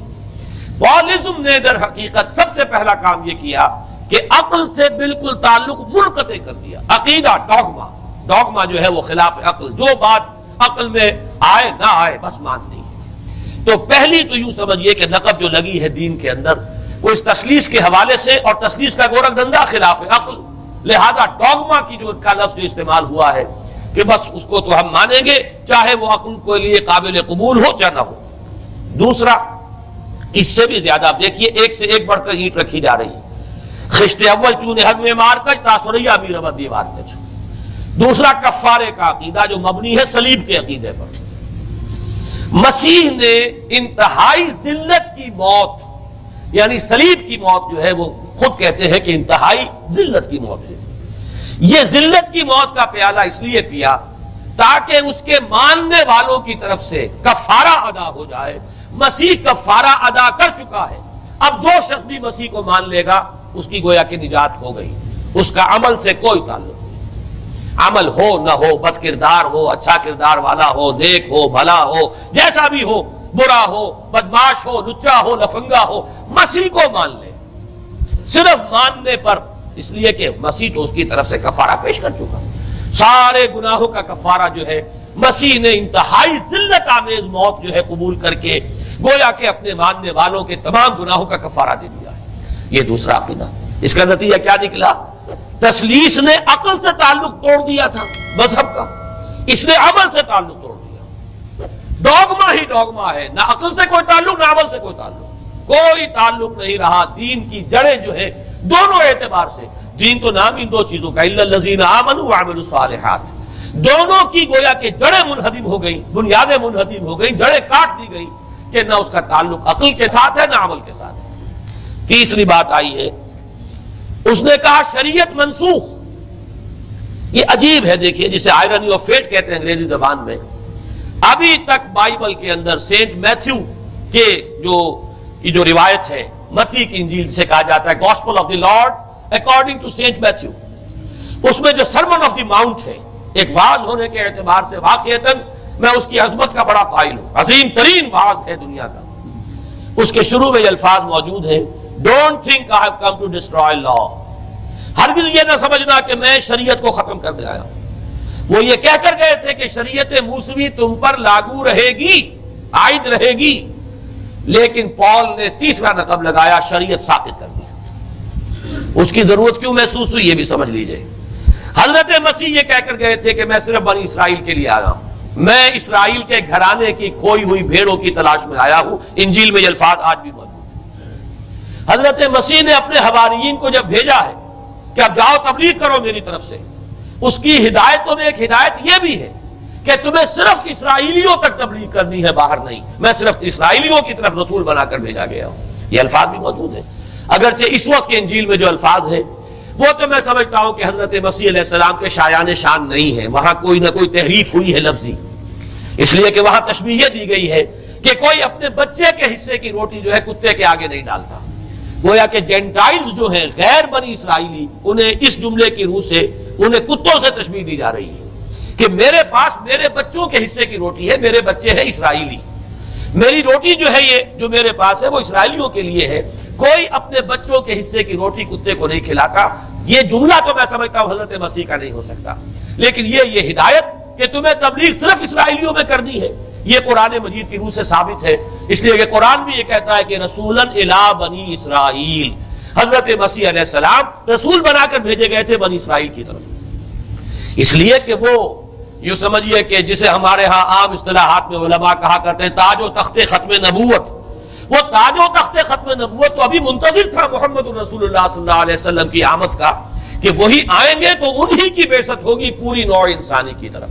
پالزم نے در حقیقت سب سے پہلا کام یہ کیا کہ عقل سے بالکل تعلق منقطع کر دیا۔ عقیدہ، ڈوگما، ڈوگما جو ہے وہ خلاف عقل، جو بات عقل میں آئے نہ آئے بس ماننی ہے۔ تو پہلی تو یوں سمجھیے کہ نقب جو لگی ہے دین کے اندر وہ اس تسلیس کے حوالے سے، اور تسلیس کا گورکھ دھندا خلاف عقل، لہذا ڈوگما کی جو کا لفظ جو استعمال ہوا ہے کہ بس اس کو تو ہم مانیں گے چاہے وہ عقل کے لیے قابل قبول ہو چاہے نہ ہو۔ دوسرا، اس سے بھی زیادہ آپ دیکھیے ایک سے ایک بڑھ کر اینٹ رکھی جا رہی ہے، خشت اول چونے حد میں مار کر تاثریہ امیر ابد دیوار میں چھو۔ دوسرا، کفارے کا عقیدہ جو مبنی ہے صلیب کے عقیدے پر۔ مسیح نے انتہائی ذلت کی موت، یعنی صلیب کی موت جو ہے وہ خود کہتے ہیں کہ انتہائی ذلت کی موت ہے۔ یہ ذلت کی موت کا پیالہ اس لیے پیا تاکہ اس کے ماننے والوں کی طرف سے کفارہ ادا ہو جائے۔ مسیح کفارہ ادا کر چکا ہے، اب جو شخص بھی مسیح کو مان لے گا اس کی گویا کہ نجات ہو گئی، اس کا عمل سے کوئی تعلق نہیں، عمل ہو نہ ہو، بد کردار ہو، اچھا کردار والا ہو، نیک ہو، بھلا ہو، جیسا بھی ہو، برا ہو، بدماش ہو، لچا ہو، لفنگا ہو، مسیح کو مان لے صرف ماننے پر، اس لیے کہ مسیح تو اس کی طرف سے کفارہ پیش کر چکا، سارے گناہوں کا کفارہ جو ہے مسیح نے انتہائی ذلت آمیز موت جو ہے قبول کر کے گویا کہ اپنے ماننے والوں کے تمام گناہوں کا کفارہ دے دیا ہے۔ یہ دوسرا عقیدہ، اس کا نتیجہ کیا نکلا؟ تسلیس نے عقل سے تعلق توڑ دیا تھا مذہب کا، اس نے عمل سے تعلق توڑ دیا۔ ڈوگما ہی ڈوگما ہے، نہ عقل سے کوئی تعلق نہ عمل سے کوئی تعلق، کوئی تعلق نہیں رہا۔ دین کی جڑیں جو ہے دونوں اعتبار سے، دین تو نام ان دو چیزوں کا، الا الذین آمنوا وعملوا الصالحات، دونوں کی گویا کہ جڑیں منہدم ہو گئی، بنیادیں منہدم ہو گئی، جڑیں کاٹ دی گئی کہ نہ اس کا تعلق عقل کے ساتھ ہے نہ عمل کے ساتھ ہے۔ تیسری بات آئی ہے، اس نے کہا شریعت منسوخ۔ یہ عجیب ہے، دیکھیے جسے آئرنی آف فیٹ کہتے ہیں انگریزی زبان میں۔ ابھی تک بائبل کے اندر سینٹ میتھیو کے جو روایت ہے، متی کی انجیل جسے کہا جاتا ہے gospel of the lord according to saint Matthew, اس میں جو سرمن آف دی ماؤنٹ ہے، ایک واعظ ہونے کے اعتبار سے واقعتاً میں اس کی عظمت کا بڑا قائل ہوں، عظیم ترین واعظ ہے دنیا کا۔ اس کے شروع میں یہ الفاظ موجود ہیں، don't think I have come to destroy law, ہرگز یہ نہ سمجھنا کہ میں شریعت کو ختم کرنے آیا ہوں۔ وہ یہ کہہ کر گئے تھے کہ شریعت موسوی تم پر لاگو رہے گی، عائد رہے گی، لیکن پال نے تیسرا نقب لگایا، شریعت ساقط کر دیا۔ اس کی ضرورت کیوں محسوس ہوئی یہ بھی سمجھ لیجئے۔ حضرت مسیح یہ کہہ کر گئے تھے کہ میں صرف بنی اسرائیل کے لیے آیا ہوں، میں اسرائیل کے گھرانے کی کھوئی ہوئی بھیڑوں کی تلاش میں آیا ہوں۔ انجیل میں یہ الفاظ آج بھی موجود ہیں۔ حضرت مسیح نے اپنے حواریین کو جب بھیجا ہے کہ اب جاؤ تبلیغ کرو میری طرف سے، اس کی ہدایتوں میں ایک ہدایت یہ بھی ہے کہ تمہیں صرف اسرائیلیوں تک تبلیغ کرنی ہے، باہر نہیں، میں صرف اسرائیلیوں کی طرف رسول بنا کر بھیجا گیا ہوں۔ یہ الفاظ بھی موجود ہیں، اگرچہ اس وقت کے انجیل میں جو الفاظ ہیں وہ تو میں سمجھتا ہوں کہ حضرت مسیح علیہ السلام کے شایان شان نہیں ہے، وہاں کوئی نہ کوئی تحریف ہوئی ہے لفظی، اس لیے کہ وہاں تشبیہ دی گئی ہے کہ کوئی اپنے بچے کے حصے کی روٹی جو ہے کتے کے آگے نہیں ڈالتا۔ گویا کہ جینٹائلز جو ہیں، غیر بنی اسرائیلی، انہیں اس جملے کی روح سے انہیں کتوں سے تشبیہ دی جا رہی ہے کہ میرے پاس میرے بچوں کے حصے کی روٹی ہے، میرے بچے ہیں اسرائیلی، میری روٹی جو ہے یہ جو میرے پاس ہے وہ اسرائیلیوں کے لیے ہے، کوئی اپنے بچوں کے حصے کی روٹی کتے کو نہیں کھلاتا۔ یہ جملہ تو میں سمجھتا ہوں حضرت مسیح کا نہیں ہو سکتا، لیکن یہ ہدایت کہ تمہیں تبلیغ صرف اسرائیلیوں میں کرنی ہے، یہ قرآن مجید کی روح سے ثابت ہے، اس لیے کہ قرآن بھی یہ کہتا ہے کہ رسولاً الی بنی اسرائیل، حضرت مسیح علیہ السلام رسول بنا کر بھیجے گئے تھے بنی اسرائیل کی طرف، اس لیے کہ وہ یوں سمجھیے کہ جسے ہمارے ہاں عام اصطلاحات میں علماء کہا کرتے ہیں تاج و تخت ختم نبوت، وہ تاج و تخت ختم نبوت تو ابھی منتظر تھا محمد الرسول اللہ صلی اللہ علیہ وسلم کی آمد کا، کہ وہی آئیں گے تو انہی کی بعثت ہوگی پوری نوع انسانی کی طرف۔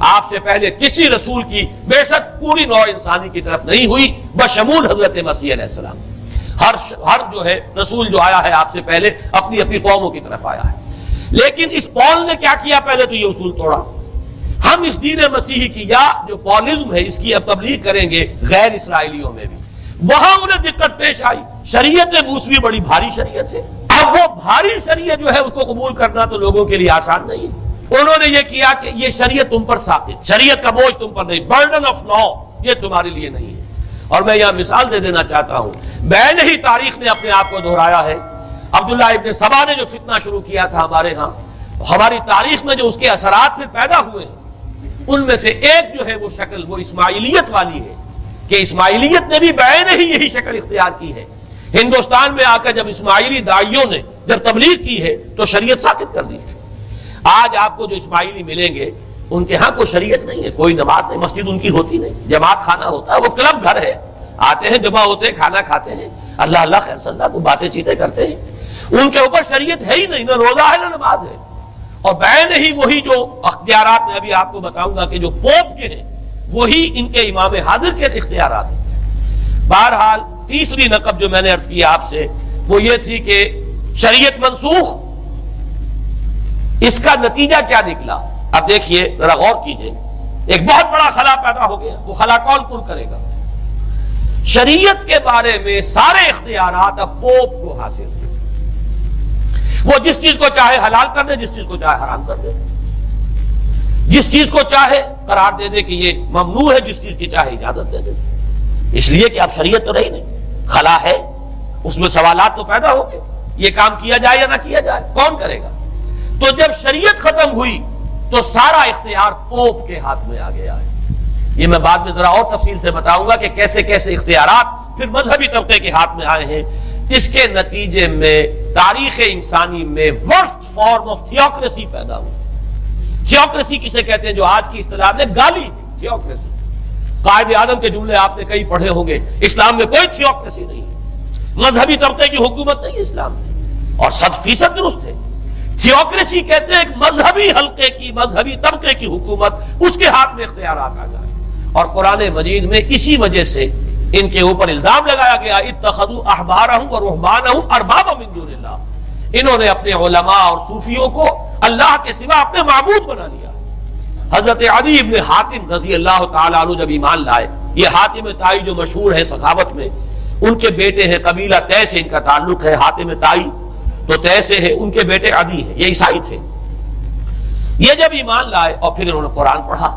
آپ سے پہلے کسی رسول کی بعثت پوری نوع انسانی کی طرف نہیں ہوئی بشمول حضرت مسیح علیہ السلام۔ ہر جو ہے رسول جو آیا ہے آپ سے پہلے اپنی اپنی قوموں کی طرف آیا ہے، لیکن اس پال نے کیا کیا؟ پہلے تو یہ اصول توڑا، ہم اس دین مسیحی کی یا جو پالزم ہے اس کی اب تبلیغ کریں گے غیر اسرائیلیوں میں بھی۔ وہاں انہیں دقت پیش آئی، شریعت موسوی بڑی بھاری شریعت ہے، اب وہ بھاری شریعت جو ہے اس کو قبول کرنا تو لوگوں کے لیے آسان نہیں ہے۔ انہوں نے یہ کیا کہ یہ شریعت تم پر ثابت، شریعت کا بوجھ تم پر نہیں، برڈن آف لا یہ تمہارے لیے نہیں ہے۔ اور میں یہاں مثال دے دینا چاہتا ہوں، میں ہی تاریخ نے اپنے آپ کو دہرایا ہے، عبداللہ ابن سبا نے جو فتنہ شروع کیا تھا ہمارے ہاں، ہماری تاریخ میں جو اس کے اثرات پھر پیدا ہوئے ہیں، ان میں سے ایک جو ہے وہ شکل وہ اسماعیلیت والی ہے، کہ اسماعیلیت نے بھی بعین ہی یہی شکل اختیار کی ہے۔ ہندوستان میں آ کر جب اسماعیلی داعیوں نے جب تبلیغ کی ہے تو شریعت ساقط کر دی ہے۔ آج آپ کو جو اسماعیلی ملیں گے ان کے ہاں کوئی شریعت نہیں ہے، کوئی نماز نہیں، مسجد ان کی ہوتی نہیں، جماعت خانہ ہوتا ہے، وہ کلب گھر ہے، آتے ہیں جمع ہوتے ہیں، کھانا کھاتے ہیں، اللہ اللہ خیر صلی اللہ کو باتیں چیتیں کرتے ہیں، ان کے اوپر شریعت ہے ہی نہیں، نہ روزہ ہے نہ نماز ہے۔ اور بعین ہی وہی جو اختیارات میں ابھی آپ کو بتاؤں گا کہ جو پوپ کے ہیں وہی ان کے امام حاضر کے اختیارات ہیں۔ بہرحال تیسری نقب جو میں نے عرض کیا آپ سے وہ یہ تھی کہ شریعت منسوخ، اس کا نتیجہ کیا نکلا؟ اب دیکھیے ذرا غور کیجئے، ایک بہت بڑا خلا پیدا ہو گیا، وہ خلا کون پر کرے گا؟ شریعت کے بارے میں سارے اختیارات اب پوپ کو حاصل ہیں، وہ جس چیز کو چاہے حلال کر دے، جس چیز کو چاہے حرام کر دے، جس چیز کو چاہے قرار دے دے کہ یہ ممنوع ہے، جس چیز کی چاہے اجازت دے دے، اس لیے کہ اب شریعت تو رہی نہیں، خلا ہے، اس میں سوالات تو پیدا ہو گئے، یہ کام کیا جائے یا نہ کیا جائے، کون کرے گا؟ تو جب شریعت ختم ہوئی تو سارا اختیار پوپ کے ہاتھ میں آ گیا ہے۔ یہ میں بعد میں ذرا اور تفصیل سے بتاؤں گا کہ کیسے کیسے اختیارات پھر مذہبی طبقے کے ہاتھ میں آئے ہیں۔ اس کے نتیجے میں تاریخ انسانی میں ورسٹ فارم آف تھیوکریسی پیدا ہوئی۔ تھیوکریسی کسے کہتے ہیں؟ جو آج کی اصطلاح میں گالی، تھیوکریسی۔ قائد اعظم کے جملے آپ نے کئی پڑھے ہوں گے، اسلام میں کوئی تھیوکریسی نہیں ہے، مذہبی طبقے کی حکومت نہیں ہے اسلام میں، اور 100% درست ہے۔ تھیوکریسی کہتے ہیں ایک مذہبی حلقے کی، مذہبی طبقے کی حکومت، اس کے ہاتھ میں اختیارات آ جائے. اور قرآن مجید میں اسی وجہ سے ان کے اوپر الزام لگایا گیا اتخذوا احبارهم ورهبانهم اربابا من دون اللہ. انہوں نے اپنے علماء اور صوفیوں کو اللہ کے سوا اپنے معبود بنا لیا. حضرت عدی ابن حاتم رضی اللہ تعالیٰ عنہ جب ایمان لائے، یہ حاتم طائی جو مشہور ہے سخاوت میں، ان کے بیٹے ہیں، قبیلہ طے سے ان کا تعلق ہے. حاتم طائی تو طے سے ہے، ان کے بیٹے عدی ہیں، یہ عیسائی تھے. یہ جب ایمان لائے اور پھر انہوں نے قرآن پڑھا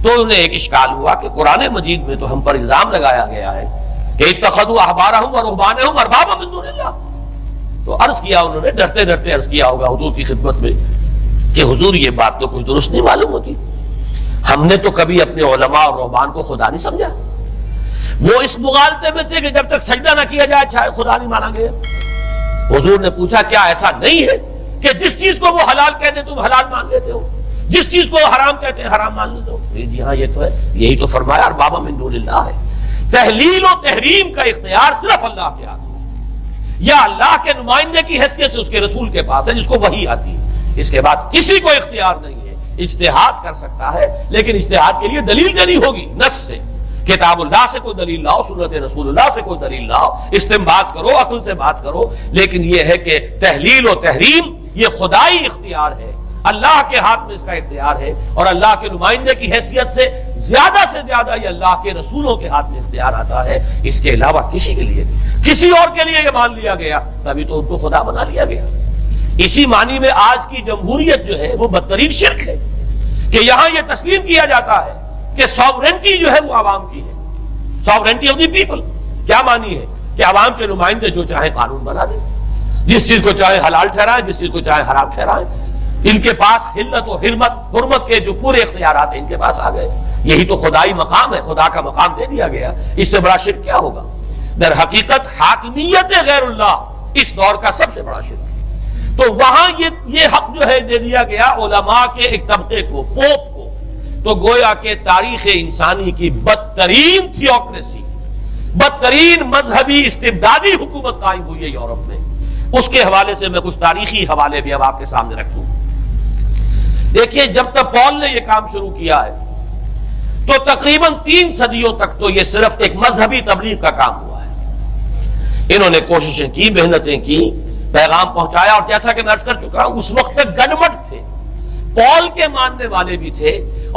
تو انہیں ایک اشکال ہوا کہ قرآن مجید میں تو ہم پر الزام لگایا گیا ہے کہ اتخذوا احبارهم ورهبانهم اربابا من دون اللہ. تو عرض کیا انہوں نے، ڈرتے ڈرتے عرض کیا ہوگا حضور کی خدمت میں کہ حضور یہ بات تو کچھ درست نہیں معلوم ہوتی، ہم نے تو کبھی اپنے علماء اور رہبان کو خدا نہیں سمجھا. وہ اس مغالطے میں تھے کہ جب تک سجدہ نہ کیا جائے چاہے خدا نہیں مانا گیا. حضور نے پوچھا کیا ایسا نہیں ہے کہ جس چیز کو وہ حلال کہتے تم حلال مان لیتے ہو، جس چیز کو حرام کہتے ہیں حرام مان لیتے ہو؟ جی ہاں یہ تو ہے، یہی تو فرمایا اربابا من دون اللہ ہے. تحلیل و تحریم کا اختیار صرف اللہ کے ہاتھ میں، یا اللہ کے نمائندے کی حیثیت سے اس کے رسول کے پاس ہے جس کو وحی آتی ہے. اس کے بعد کسی کو اختیار نہیں ہے. اجتہاد کر سکتا ہے لیکن اجتہاد کے لیے دلیل دینی ہوگی نص سے. کتاب اللہ سے کوئی دلیل لاؤ، سنت رسول اللہ سے کوئی دلیل لاؤ، استنباط کرو، عقل سے بات کرو. لیکن یہ ہے کہ تحلیل و تحریم یہ خدائی اختیار ہے، اللہ کے ہاتھ میں اس کا اختیار ہے. اور اللہ کے نمائندے کی حیثیت سے زیادہ یہ اللہ کے رسولوں کے ہاتھ میں اختیار آتا ہے. اس کے علاوہ کسی کے لیے نہیں. کسی اور کے لیے یہ مان لیا گیا تبھی تو ان کو خدا بنا لیا گیا. اسی معنی میں آج کی جمہوریت جو ہے وہ بدترین شرک ہے کہ یہاں یہ تسلیم کیا جاتا ہے کہ ساورنٹی جو ہے وہ عوام کی ہے. ساورنٹی آف دی پیپل کیا معنی ہے کہ عوام کے نمائندے جو چاہے قانون بنا دیں، جس چیز کو چاہے حلال ٹھہرائیں، جس چیز کو چاہے حرام ٹھہرائیں. ان کے پاس حلت و حرمت کے جو پورے اختیارات ہیں ان کے پاس آ گئے. یہی تو خدائی مقام ہے، خدا کا مقام دے دیا گیا. اس سے بڑا شرک کیا ہوگا؟ در حقیقت حاکمیت غیر اللہ اس دور کا سب سے بڑا شرک ہے. تو وہاں یہ حق جو ہے دے دیا گیا علماء کے ایک طبقے کو، پوپ کو. تو گویا کہ تاریخ انسانی کی بدترین تھیوکریسی، بدترین مذہبی استبدادی حکومت قائم ہوئی ہے یورپ میں. اس کے حوالے سے میں کچھ تاریخی حوالے بھی اب آپ کے سامنے رکھوں. دیکھیے جب تک پال نے یہ کام شروع کیا ہے تو تقریباً 3 صدیوں تک تو یہ صرف ایک مذہبی تبلیغ کا کام ہوا ہے. انہوں نے کوششیں کی، محنتیں کی، پیغام پہنچایا. اور جیسا کہ میں عرض کر چکا ہوں اس وقت تک گڈمٹ تھے. پال کے ماننے والے بھی تھے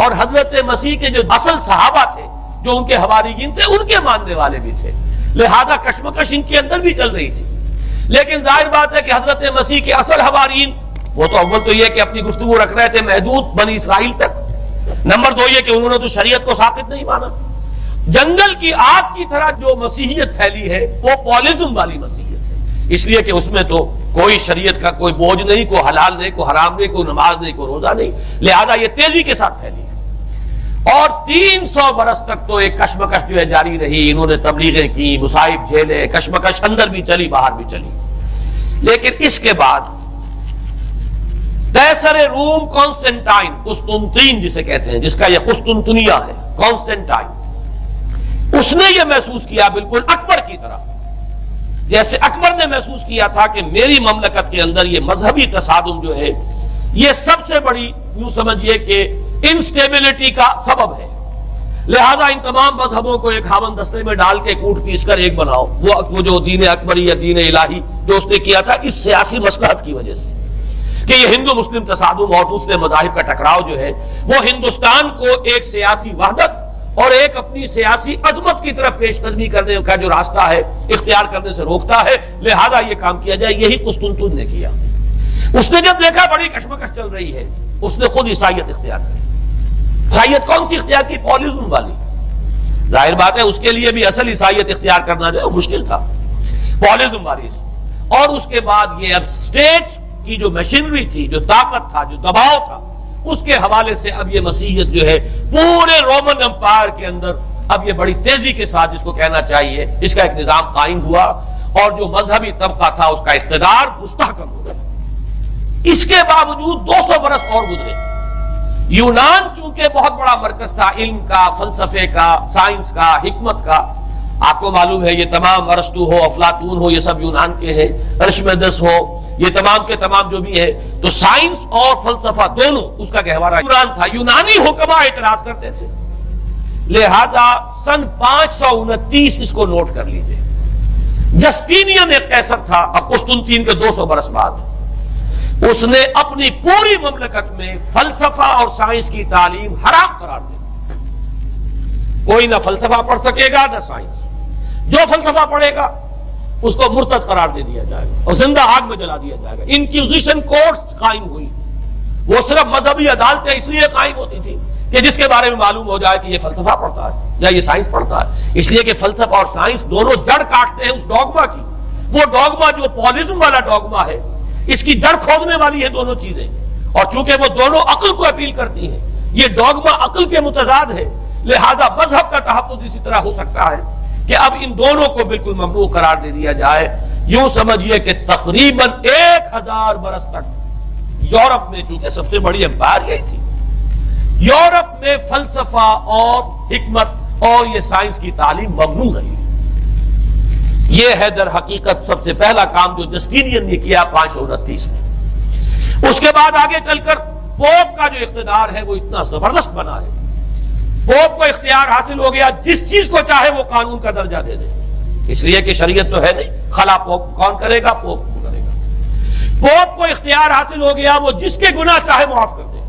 اور حضرت مسیح کے جو اصل صحابہ تھے جو ان کے حواریین تھے ان کے ماننے والے بھی تھے. لہذا کشمکش ان کے اندر بھی چل رہی تھی. لیکن ظاہر بات ہے کہ حضرت مسیح کے اصل حواریین وہ تو اول تو یہ کہ اپنی گفتگو رکھ رہے تھے محدود بنی اسرائیل تک. نمبر 2 یہ کہ انہوں نے تو شریعت کو ساقط نہیں مانا. جنگل کی آگ کی طرح جو مسیحیت پھیلی ہے وہ پالزم والی مسیحیت ہے، اس لیے کہ اس میں تو کوئی شریعت کا کوئی بوجھ نہیں، کوئی حلال نہیں، کوئی حرام نہیں، کوئی نماز نہیں، کوئی روزہ نہیں. لہذا یہ تیزی کے ساتھ پھیلی ہے. اور 300 برس تک تو ایک کشمکش جو ہے جاری رہی. انہوں نے تبلیغیں کی، مصائب جھیلے، کشمکش اندر بھی چلی باہر بھی چلی. لیکن اس کے بعد قیصر روم کانسٹنٹائن، قسطنطین جسے کہتے ہیں، جس کا یہ قسطنطنیہ ہے، کانسٹنٹائن، اس نے یہ محسوس کیا بالکل اکبر کی طرح، جیسے اکبر نے محسوس کیا تھا کہ میری مملکت کے اندر یہ مذہبی تصادم جو ہے یہ سب سے بڑی یوں سمجھیے کہ انسٹیبلٹی کا سبب ہے. لہذا ان تمام مذہبوں کو ایک ہاون دستے میں ڈال کے کوٹ پیس کر ایک بناؤ. وہ جو دین اکبری یا دین الہی جو اس نے کیا تھا اس سیاسی مصلحت کی وجہ سے کہ یہ ہندو مسلم تصادم اور دوسرے مذاہب کا ٹکراؤ جو ہے وہ ہندوستان کو ایک سیاسی وحدت اور ایک اپنی سیاسی عظمت کی طرف پیش قدمی کرنے کا جو راستہ ہے اختیار کرنے سے روکتا ہے. لہذا یہ کام کیا جائے. یہی قسطنطین نے کیا. اس نے جب دیکھا بڑی کشمکش چل رہی ہے اس نے خود عیسائیت اختیار کی. عیسائیت کون سی اختیار کی؟ پالزم والی. ظاہر بات ہے اس کے لیے بھی اصل عیسائیت اختیار کرنا جو ہے مشکل تھا، پالزم والی. اور اس کے بعد یہ اب اسٹیٹ کی جو مشینری تھی، جو طاقت تھا، جو دباؤ تھا، اس کے حوالے سے اب یہ مسیحیت جو ہے پورے رومن امپائر کے اندر اب یہ بڑی تیزی کے ساتھ جس کو کہنا چاہیے اس کا ایک نظام قائم ہوا اور جو مذہبی طبقہ تھا اس کا اقتدار مستحکم ہو گیا. اس کے باوجود 200 برس اور گزرے. یونان چونکہ بہت بڑا مرکز تھا علم کا، فلسفے کا، سائنس کا، حکمت کا. آپ کو معلوم ہے یہ تمام ارسطو ہو، افلاطون ہو، یہ سب یونان کے ہیں. ارشمیدس ہو، یہ تمام کے تمام جو بھی ہے، تو سائنس اور فلسفہ دونوں اس کا گہوارہ یونان تھا۔ یونانی حکما اعتراض کرتے تھے، لہذا سن 529 اس کو نوٹ کر لیجئے، جسٹینین ایک قیصر تھا، اب قسطنطین کے 200 برس بعد اس نے اپنی پوری مملکت میں فلسفہ اور سائنس کی تعلیم حرام قرار دی۔ کوئی نہ فلسفہ پڑھ سکے گا نہ سائنس، جو فلسفہ پڑھے گا اس کو مرتد قرار دے دیا جائے گا اور زندہ آگ میں جلا دیا جائے گا۔ انکوزیشن کورٹس قائم ہوئی، وہ صرف مذہبی عدالتیں اس لیے قائم ہوتی تھی کہ جس کے بارے میں معلوم ہو جائے کہ یہ فلسفہ پڑھتا ہے یا یہ سائنس پڑھتا ہے، اس لیے کہ فلسفہ اور سائنس دونوں جڑ کاٹتے ہیں اس ڈوگما کی۔ وہ ڈوگما جو پولزم والا ڈوگما ہے، اس کی جڑ کھودنے والی ہے دونوں چیزیں، اور چونکہ وہ دونوں عقل کو اپیل کرتی ہیں، یہ ڈوگما عقل کے متضاد ہے، لہذا مذہب کا تحفظ اسی طرح ہو سکتا ہے کہ اب ان دونوں کو بالکل ممنوع قرار دے دیا جائے۔ یوں سمجھیے کہ تقریباً 1000 برس تک یورپ میں، چونکہ سب سے بڑی امپائر یہی تھی، یورپ میں فلسفہ اور حکمت اور یہ سائنس کی تعلیم ممنوع رہی۔ یہ ہے در حقیقت سب سے پہلا کام جو جسٹینین نے کیا 529 میں۔ اس کے بعد آگے چل کر پوپ کا جو اقتدار ہے وہ اتنا زبردست بنا ہے، پوپ کو اختیار حاصل ہو گیا، جس چیز کو چاہے وہ قانون کا درجہ دے دے، اس لیے کہ شریعت تو ہے نہیں، خلا پوپ کون کرے گا؟ پوپ کرے گا۔ پوپ کو اختیار حاصل ہو گیا، وہ جس کے گناہ چاہے معاف کر دے۔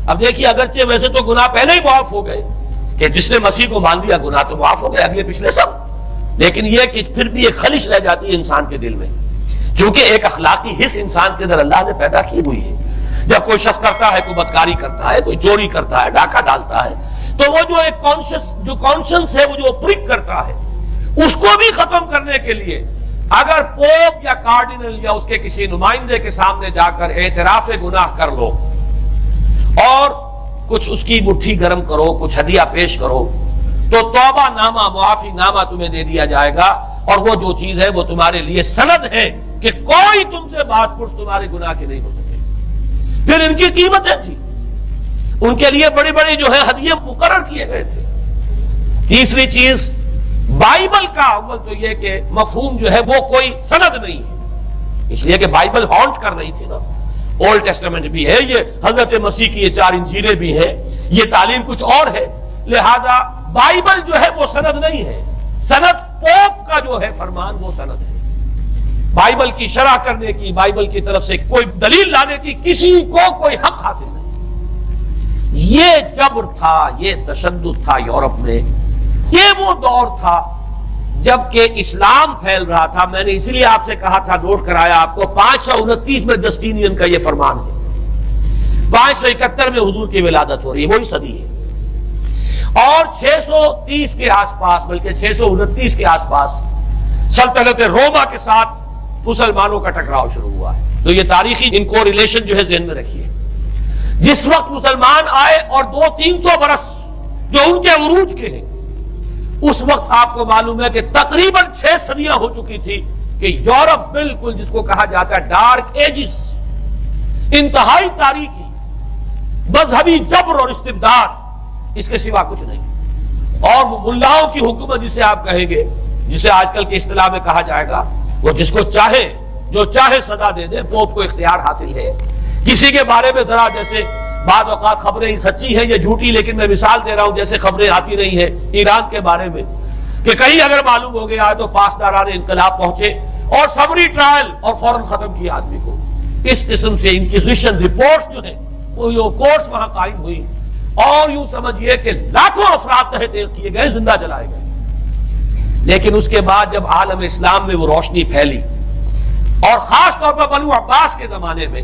اب دیکھیے، اگرچہ ویسے تو گناہ پہلے ہی معاف ہو گئے کہ جس نے مسیح کو مان لیا گناہ تو معاف ہو گئے اگلے پچھلے سب، لیکن یہ کہ پھر بھی ایک خلش رہ جاتی ہے انسان کے دل میں، کیونکہ ایک اخلاقی حص انسان کے اندر اللہ نے پیدا کی ہوئی ہے۔ جب کوئی شخص کرتا ہے، کوئی بدکاری کرتا ہے، کوئی چوری کرتا ہے، ڈاکہ ڈالتا ہے، تو وہ جو ایک کانشنس ہے، وہ جو پرک کرتا ہے، اس کو بھی ختم کرنے کے لیے اگر پوپ یا کارڈینل یا اس کے کسی نمائندے کے سامنے جا کر اعتراف گناہ کر لو اور کچھ اس کی مٹھی گرم کرو، کچھ ہدیہ پیش کرو، تو توبہ نامہ، معافی نامہ تمہیں دے دیا جائے گا، اور وہ جو چیز ہے وہ تمہارے لیے سند ہے کہ کوئی تم سے باز پرس تمہارے گناہ کے نہیں ہو سکے۔ پھر ان کی قیمتیں تھی، ان کے لیے بڑی بڑی جو ہے ہدیے مقرر کیے گئے تھے۔ تیسری چیز، بائبل کا اول تو یہ کہ مفہوم جو ہے وہ کوئی سند نہیں ہے، اس لیے کہ بائبل ہانٹ کر رہی تھی نا، اولڈ ٹیسٹمنٹ بھی ہے، یہ حضرت مسیح کی یہ 4 انجیلیں بھی ہیں، یہ تعلیم کچھ اور ہے، لہذا بائبل جو ہے وہ سند نہیں ہے، سند پوپ کا جو ہے فرمان وہ سند ہے۔ بائبل کی شرح کرنے کی، بائبل کی طرف سے کوئی دلیل لانے کی کسی کو کوئی حق حاصل نہیں۔ یہ جبر تھا، یہ تشدد تھا یورپ میں، یہ وہ دور تھا جبکہ اسلام پھیل رہا تھا۔ میں نے اس لیے آپ سے کہا تھا، نوٹ کرایا آپ کو، 529 میں جسٹینین کا یہ فرمان ہے، 571 میں حضور کی ولادت ہو رہی ہے، وہی صدی ہے، اور 630 کے آس پاس، بلکہ 629 کے آس پاس سلطنت روما کے ساتھ مسلمانوں کا ٹکراؤ شروع ہوا ہے۔ تو یہ تاریخی ان کو ریلیشن جو ہے ذہن میں رکھیے۔ جس وقت مسلمان آئے اور 200-300 برس جو ان کے عروج کے ہیں، اس وقت آپ کو معلوم ہے کہ تقریباً 6 صدیاں ہو چکی تھی کہ یورپ بالکل جس کو کہا جاتا ہے ڈارک ایجز، انتہائی تاریکی، مذہبی جبر اور استبداد، اس کے سوا کچھ نہیں، اور وہ ملاؤں کی حکومت جسے آپ کہیں گے، جسے آج کل کی اصطلاح میں کہا جائے گا، وہ جس کو چاہے جو چاہے سزا دے دے، پوپ کو اختیار حاصل ہے۔ کسی کے بارے میں ذرا جیسے بعض اوقات خبریں سچی ہیں یا جھوٹی، لیکن میں مثال دے رہا ہوں، جیسے خبریں آتی رہی ہیں ایران کے بارے میں کہ کہیں اگر معلوم ہو گیا تو پاسداران انقلاب پہنچے اور سمری ٹرائل اور فوراً ختم کیا آدمی کو۔ اس قسم سے انکوزیشن رپورٹس جو ہیں وہ کورٹس وہاں قائم ہوئی، اور یوں سمجھیے کہ لاکھوں افراد تحت کیے گئے، زندہ جلائے گئے۔ لیکن اس کے بعد جب عالم اسلام میں وہ روشنی پھیلی، اور خاص طور پر بنو عباس کے زمانے میں،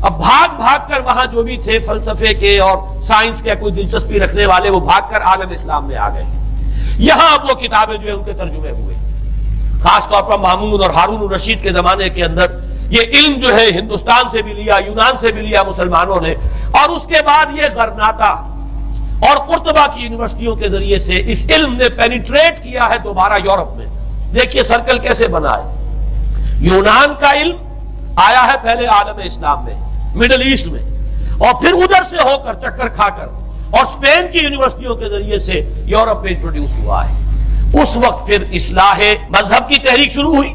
اب بھاگ بھاگ کر وہاں جو بھی تھے فلسفے کے اور سائنس کے کوئی دلچسپی رکھنے والے، وہ بھاگ کر عالم اسلام میں آ گئے۔ یہاں اب وہ کتابیں جو ہیں ان کے ترجمے ہوئے، خاص طور پر مامون اور ہارون الرشید کے زمانے کے اندر یہ علم جو ہے ہندوستان سے بھی لیا، یونان سے بھی لیا مسلمانوں نے، اور اس کے بعد یہ غرناطہ اور قرطبہ کی یونیورسٹیوں کے ذریعے سے اس علم نے پینیٹریٹ کیا ہے دوبارہ یورپ میں۔ دیکھیے سرکل کیسے بنا ہے، یونان کا علم آیا ہے پہلے عالم اسلام میں، مڈل ایسٹ میں، اور پھر ادھر سے ہو کر چکر کھا کر اور اسپین کی یونیورسٹیوں کے ذریعے سے یورپ میں انٹروڈیوس ہوا ہے۔ اس وقت پھر اصلاح مذہب کی تحریک شروع ہوئی،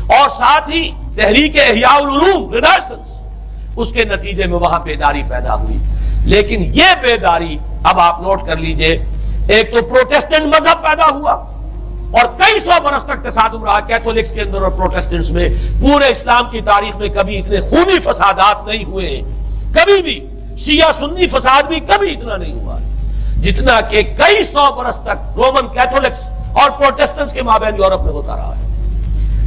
اور ساتھ ہی تحریک احیاء العلوم رینیسنس، اس کے نتیجے میں وہاں بیداری پیدا ہوئی. لیکن یہ بیداری اب آپ نوٹ کر لیجئے، ایک تو پروٹیسٹنٹ مذہب پیدا ہوا اور کئی سو برس تک تصادم رہا کیتھولکس کے اندر اور پروٹیسٹنٹس میں. پورے اسلام کی تاریخ میں کبھی اتنے خونی فسادات نہیں ہوئے ہیں، کبھی بھی شیعہ سنی فساد بھی کبھی اتنا نہیں ہوا جتنا کہ کئی سو برس تک رومن کیتھولکس اور پروٹیسٹنٹس کے مابین یورپ میں ہوتا رہا ہے.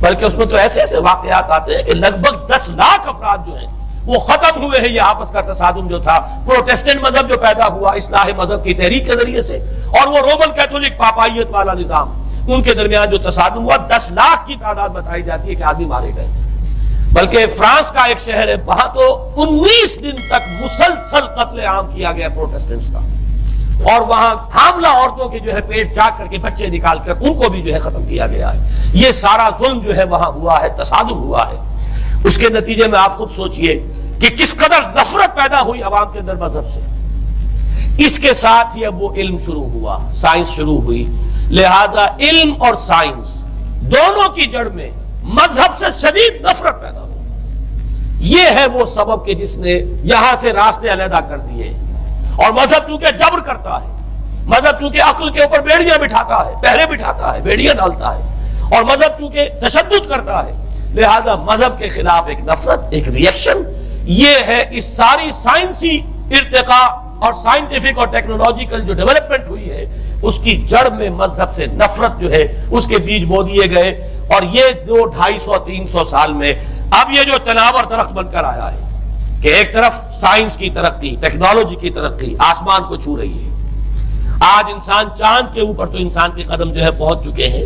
بلکہ اس میں تو ایسے ایسے واقعات آتے ہیں کہ لگ بھگ 10 لاکھ افراد جو ہیں وہ ختم ہوئے ہیں. یہ آپس کا تصادم جو تھا، پروٹیسٹنٹ مذہب جو پیدا ہوا اصلاح مذہب کی تحریک کے ذریعے سے، اور وہ رومن کیتھولک پاپائیت والا نظام، ان کے درمیان جو تصادم ہوا 10 لاکھ کی تعداد بتائی جاتی ہے کہ آدمی مارے گئے. بلکہ فرانس کا ایک شہر ہے، وہاں تو 19 دن تک مسلسل قتل عام کیا گیا پروٹیسٹنٹس کا، اور وہاں حاملہ عورتوں کے جو ہے پیٹ چاک کر کے بچے نکال کر ان کو بھی جو ہے ختم کیا گیا ہے. یہ سارا ظلم جو ہے وہاں ہوا ہے، تصادم ہوا ہے. اس کے نتیجے میں آپ خود سوچئے کہ کس قدر نفرت پیدا ہوئی عوام کے اندر مذہب سے. اس کے ساتھ ہی اب وہ علم شروع ہوا، سائنس شروع ہوئی. لہذا علم اور سائنس دونوں کی جڑ میں مذہب سے شدید نفرت پیدا ہوئی. یہ ہے وہ سبب کہ جس نے یہاں سے راستے علیحدہ کر دیے. اور مذہب چونکہ جبر کرتا ہے، مذہب چونکہ عقل کے اوپر بیڑیاں بٹھاتا ہے، پہرے بٹھاتا ہے، بیڑیاں ڈالتا ہے، اور مذہب چونکہ تشدد کرتا ہے، لہذا مذہب کے خلاف ایک نفرت، ایک ریئیکشن. یہ ہے اس ساری سائنسی ارتقاء اور سائنٹیفک اور ٹیکنالوجیکل جو ڈیولپمنٹ ہوئی ہے، اس کی جڑ میں مذہب سے نفرت جو ہے اس کے بیج بو دیے گئے. اور یہ 200-250-300 سال میں اب یہ جو تناور درخت بن کر آیا ہے کہ ایک طرف سائنس کی ترقی، ٹیکنالوجی کی ترقی آسمان کو چھو رہی ہے. آج انسان چاند کے اوپر تو انسان کے قدم جو ہے پہنچ چکے ہیں،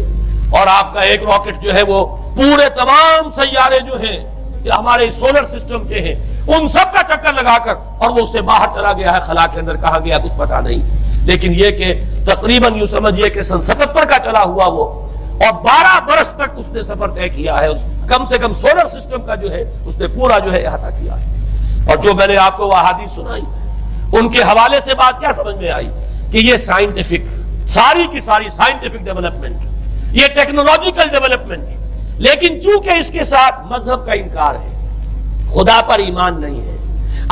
اور آپ کا ایک راکٹ جو ہے وہ پورے تمام سیارے جو ہیں کہ ہمارے سولر سسٹم کے ہیں ان سب کا چکر لگا کر، اور وہ اس سے باہر چلا گیا ہے، خلا کے اندر کہاں گیا کچھ پتا نہیں. لیکن یہ کہ تقریباً یوں سمجھیے کہ سن 77 کا چلا ہوا وہ، اور 12 برس تک اس نے سفر طے کیا ہے. کم سے کم سولر سسٹم کا جو ہے اس نے پورا جو ہے احاطہ کیا ہے. اور جو میں نے آپ کو وہ احادیث سنائی ان کے حوالے سے بات کیا سمجھ میں آئی کہ یہ سائنٹیفک، ساری کی ساری سائنٹیفک ڈیولپمنٹ، یہ ٹیکنالوجیکل ڈیولپمنٹ، لیکن چونکہ اس کے ساتھ مذہب کا انکار ہے، خدا پر ایمان نہیں ہے،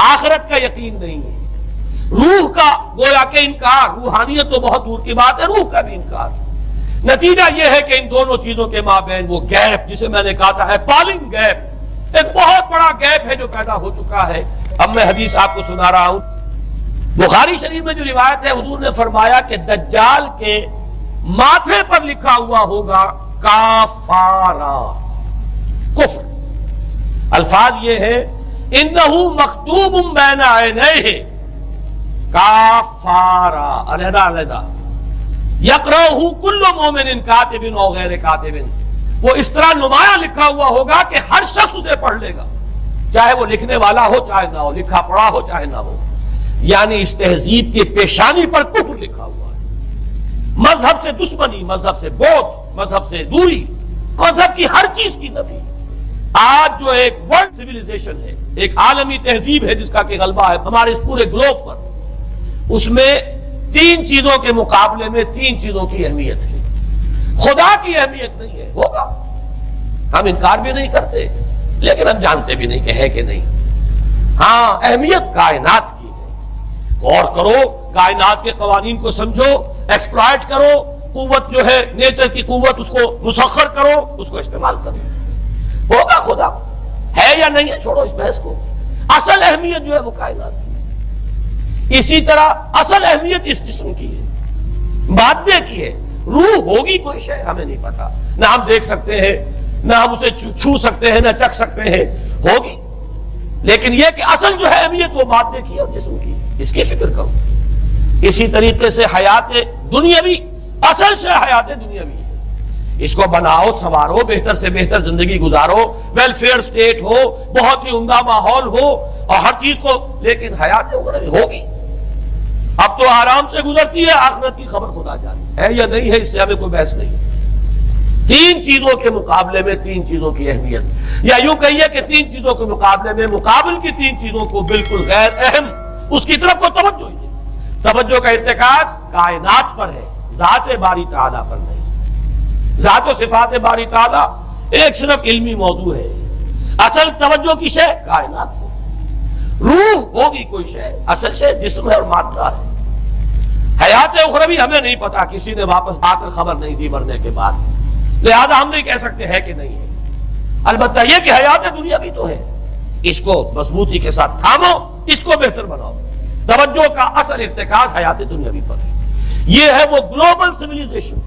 آخرت کا یقین نہیں ہے، روح کا گویا کہ انکار، روحانیت تو بہت دور کی بات ہے، روح کا بھی انکار. نتیجہ یہ ہے کہ ان دونوں چیزوں کے مابین وہ گیپ جسے میں نے کہا تھا ایپالنگ گیپ، ایک بہت بڑا گیپ ہے جو پیدا ہو چکا ہے. اب میں حدیث آپ کو سنا رہا ہوں. بخاری شریف میں جو روایت ہے، حضور نے فرمایا کہ دجال کے ماتھے پر لکھا ہوا ہوگا کافارا، کفر. الفاظ یہ ہے انہو مکتوب بین عینیہ کافارا، علیحدہ علیحدہ، یقرأہ کل مومن کاتب او غیر کاتب. وہ اس طرح نمایاں لکھا ہوا ہوگا کہ ہر شخص اسے پڑھ لے گا، چاہے وہ لکھنے والا ہو چاہے نہ ہو، لکھا پڑھا ہو چاہے نہ ہو. یعنی اس تہذیب کی پیشانی پر کفر لکھا ہوا ہے. مذہب سے دشمنی، مذہب سے بوجھ، مذہب سے دوری، مذہب کی ہر چیز کی نفی. آج جو ایک ورلڈ سیویلائزیشن ہے، ایک عالمی تہذیب ہے جس کا کہ غلبہ ہے ہمارے اس پورے گلوب پر، اس میں 3 چیزوں کے مقابلے میں 3 چیزوں کی اہمیت ہے. خدا کی اہمیت نہیں ہے، ہوگا، ہم انکار بھی نہیں کرتے، لیکن ہم جانتے بھی نہیں کہ ہے کہ نہیں. ہاں، اہمیت کائنات کی ہے. غور کرو، کائنات کے قوانین کو سمجھو، ایکسپلائٹ کرو، قوت جو ہے نیچر کی قوت اس کو مسخر کرو، اس کو استعمال کرو. ہوگا خدا، ہے یا نہیں ہے چھوڑو اس بحث کو. اصل اہمیت جو ہے وہ کائنات کی ہے. اسی طرح اصل اہمیت اس جسم کی ہے، مادے کی ہے. روح ہوگی کوئی شے ہمیں نہیں پتا، نہ ہم دیکھ سکتے ہیں، نہ ہم اسے چھو سکتے ہیں، نہ چکھ سکتے ہیں، ہوگی. لیکن یہ کہ اصل جو ہے اہمیت وہ مادے کی اور جسم کی، اس کی فکر کرو. اسی طریقے سے حیات دنیاوی، اصل سے حیات دنیاوی ہے. اس کو بناؤ، سنوارو، بہتر سے بہتر زندگی گزارو، ویلفیئر سٹیٹ ہو، بہت ہی عمدہ ماحول ہو اور ہر چیز کو، لیکن حیات ہوگی. اب تو آرام سے گزرتی ہے، آخرت کی خبر خدا جانے ہے یا نہیں ہے، اس سے ہمیں کوئی بحث نہیں. 3 چیزوں کے مقابلے میں 3 چیزوں کی اہمیت، یا یوں کہیے کہ 3 چیزوں کے مقابلے میں مقابل کی 3 چیزوں کو بالکل غیر اہم، اس کی طرف کو توجہ ہی نہیں. توجہ کا ارتکاز کائنات پر ہے، ذات باری تعالیٰ پر نہیں. ذات و صفات باری تعالیٰ ایک صرف علمی موضوع ہے، اصل توجہ کی شے کائنات ہے، روح ہوگی کوئی شے، اصل شے جسم ہے اور مادہ ہے۔ حیات اخروی ہمیں نہیں پتا، کسی نے واپس آ کر خبر نہیں دی مرنے کے بعد، لہذا ہم نہیں کہہ سکتے ہے کہ نہیں ہے۔ البتہ یہ کہ حیات دنیا بھی تو ہے، اس کو مضبوطی کے ساتھ تھامو، اس کو بہتر بناؤ۔ توجہ کا اصل ارتکاز حیات دنیاوی پر ہے۔ یہ ہے وہ گلوبل سویلائزیشن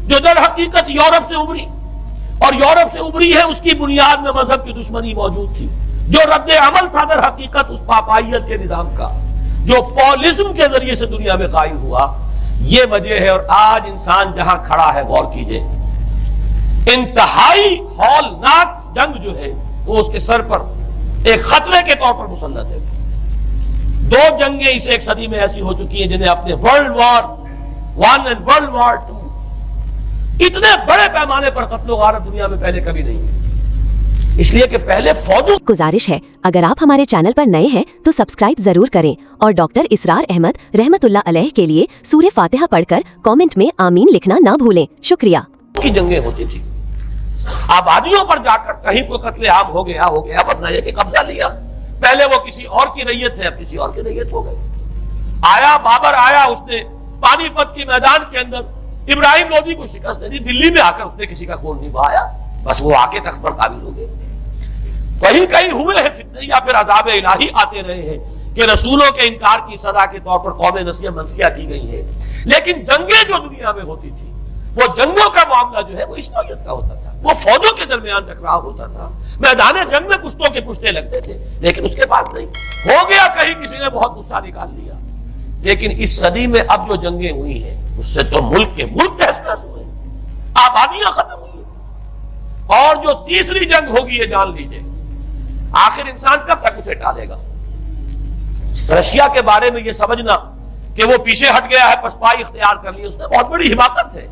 جو در حقیقت یورپ سے ابھری، اور یورپ سے ابھری ہے، اس کی بنیاد میں مذہب کی دشمنی موجود تھی۔ جو رد عمل تھا در حقیقت اس پاپائیت کے نظام کا، جو پولزم کے ذریعے سے دنیا میں قائم ہوا، یہ وجہ ہے۔ اور آج انسان جہاں کھڑا ہے غور کیجئے، انتہائی ہولناک جنگ جو ہے وہ اس کے سر پر ایک خطرے کے طور پر مسلط ہے۔ دو جنگیں اس ایک صدی میں ایسی ہو چکی ہیں جنہیں اپنے ورلڈ وار 1 اور ورلڈ وار 2 اتنے بڑے پیمانے پر قتل و غارت دنیا میں پہلے کبھی نہیں ہوئی، اس لیے کہ پہلے فوجوں۔ گزارش ہے اگر آپ ہمارے چینل پر نئے ہیں تو سبسکرائب ضرور کریں اور ڈاکٹر اسرار احمد رحمت اللہ علیہ کے لیے سورہ فاتحہ پڑھ کر کامنٹ میں آمین لکھنا نہ بھولیں۔ شکریہ۔ کی جنگیں ہوتی تھی، آبادیوں پر جا کر کہیں کوئی قتل عام ہو گیا ورنہ یہ کہ قبضہ لیا، پہلے وہ کسی اور کی ریت ہے، اب کسی اور کی ریت ہو گئی۔ آیا بابر آیا، اس نے پانی پت کے میدان کے اندر ابراہیم لودھی کو شکست دے دی، دلی میں آ کر اس نے کسی کا خون نہیں بہایا، بس وہ آ کے تخت پر قابل ہو گئے۔ کہیں کہیں ہوئے ہیں فتنے یا پھر عذاب الہی آتے رہے ہیں کہ رسولوں کے انکار کی سزا کے طور پر قوم نسیہ منسیہ کی گئی ہے، لیکن جنگیں جو دنیا میں ہوتی تھی، وہ جنگوں کا معاملہ جو ہے وہ اس نوعیت کا ہوتا تھا، وہ فوجوں کے درمیان ٹکراؤ ہوتا تھا، میدان جنگ میں پشتوں کے پشتے لگتے تھے، لیکن اس کے بعد نہیں ہو گیا، کہیں کسی نے بہت غصہ نکال لیا۔ لیکن اس صدی میں اب جو جنگیں ہوئی ہیں اس سے تو ملک کے ملک تہس نہس ہوئے، آبادیاں ختم ہوئی ہیں، اور جو تیسری جنگ ہوگی یہ جان لیجئے، آخر انسان کب تک اسے ٹالے گا؟ رشیا کے بارے میں یہ سمجھنا کہ وہ پیچھے ہٹ گیا ہے، پسپائی اختیار کر لی، اس نے بہت بڑی حماقت ہے۔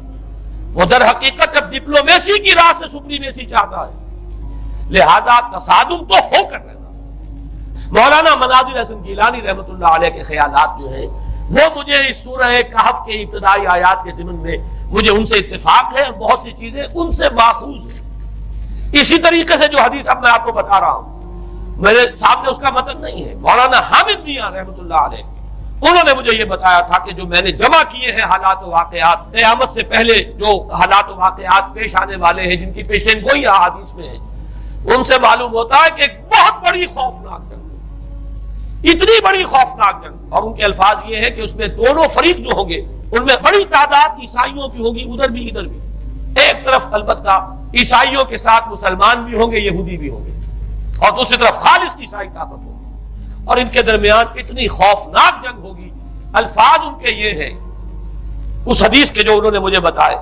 وہ در حقیقت جب ڈپلومیسی کی راہ سے سپریمیسی چاہتا ہے، لہذا تصادم تو ہو کر رہنا۔ مولانا مناظر حسن گیلانی رحمت اللہ علیہ کے خیالات جو ہیں وہ مجھے اس سورہ کہف کے ابتدائی آیات کے ضمن میں مجھے ان سے اتفاق ہے، اور بہت سی چیزیں ان سے ماخوذ ہیں۔ اسی طریقے سے جو حدیث اب میں آپ کو بتا رہا ہوں، میرے سامنے اس کا متن نہیں ہے، مولانا حامد میاں رحمت اللہ علیہ انہوں نے مجھے یہ بتایا تھا کہ جو میں نے جمع کیے ہیں حالات و واقعات، قیامت سے پہلے جو حالات و واقعات پیش آنے والے ہیں، جن کی پیشین گوئی احادیث میں ہے، ان سے معلوم ہوتا ہے کہ ایک بہت بڑی خوفناک جنگ، اتنی بڑی خوفناک جنگ، اور ان کے الفاظ یہ ہے کہ اس میں دونوں فریق جو ہوں گے ان میں بڑی تعداد عیسائیوں کی ہوگی، ادھر بھی ادھر بھی، ایک طرف البتہ عیسائیوں کے ساتھ مسلمان بھی ہوں گے، یہودی بھی ہوں گے، اور دوسری طرف خالص عیسائی طاقت ہوگی، اور ان کے درمیان اتنی خوفناک جنگ ہوگی۔ الفاظ ان کے یہ ہیں اس حدیث کے جو انہوں نے مجھے بتائے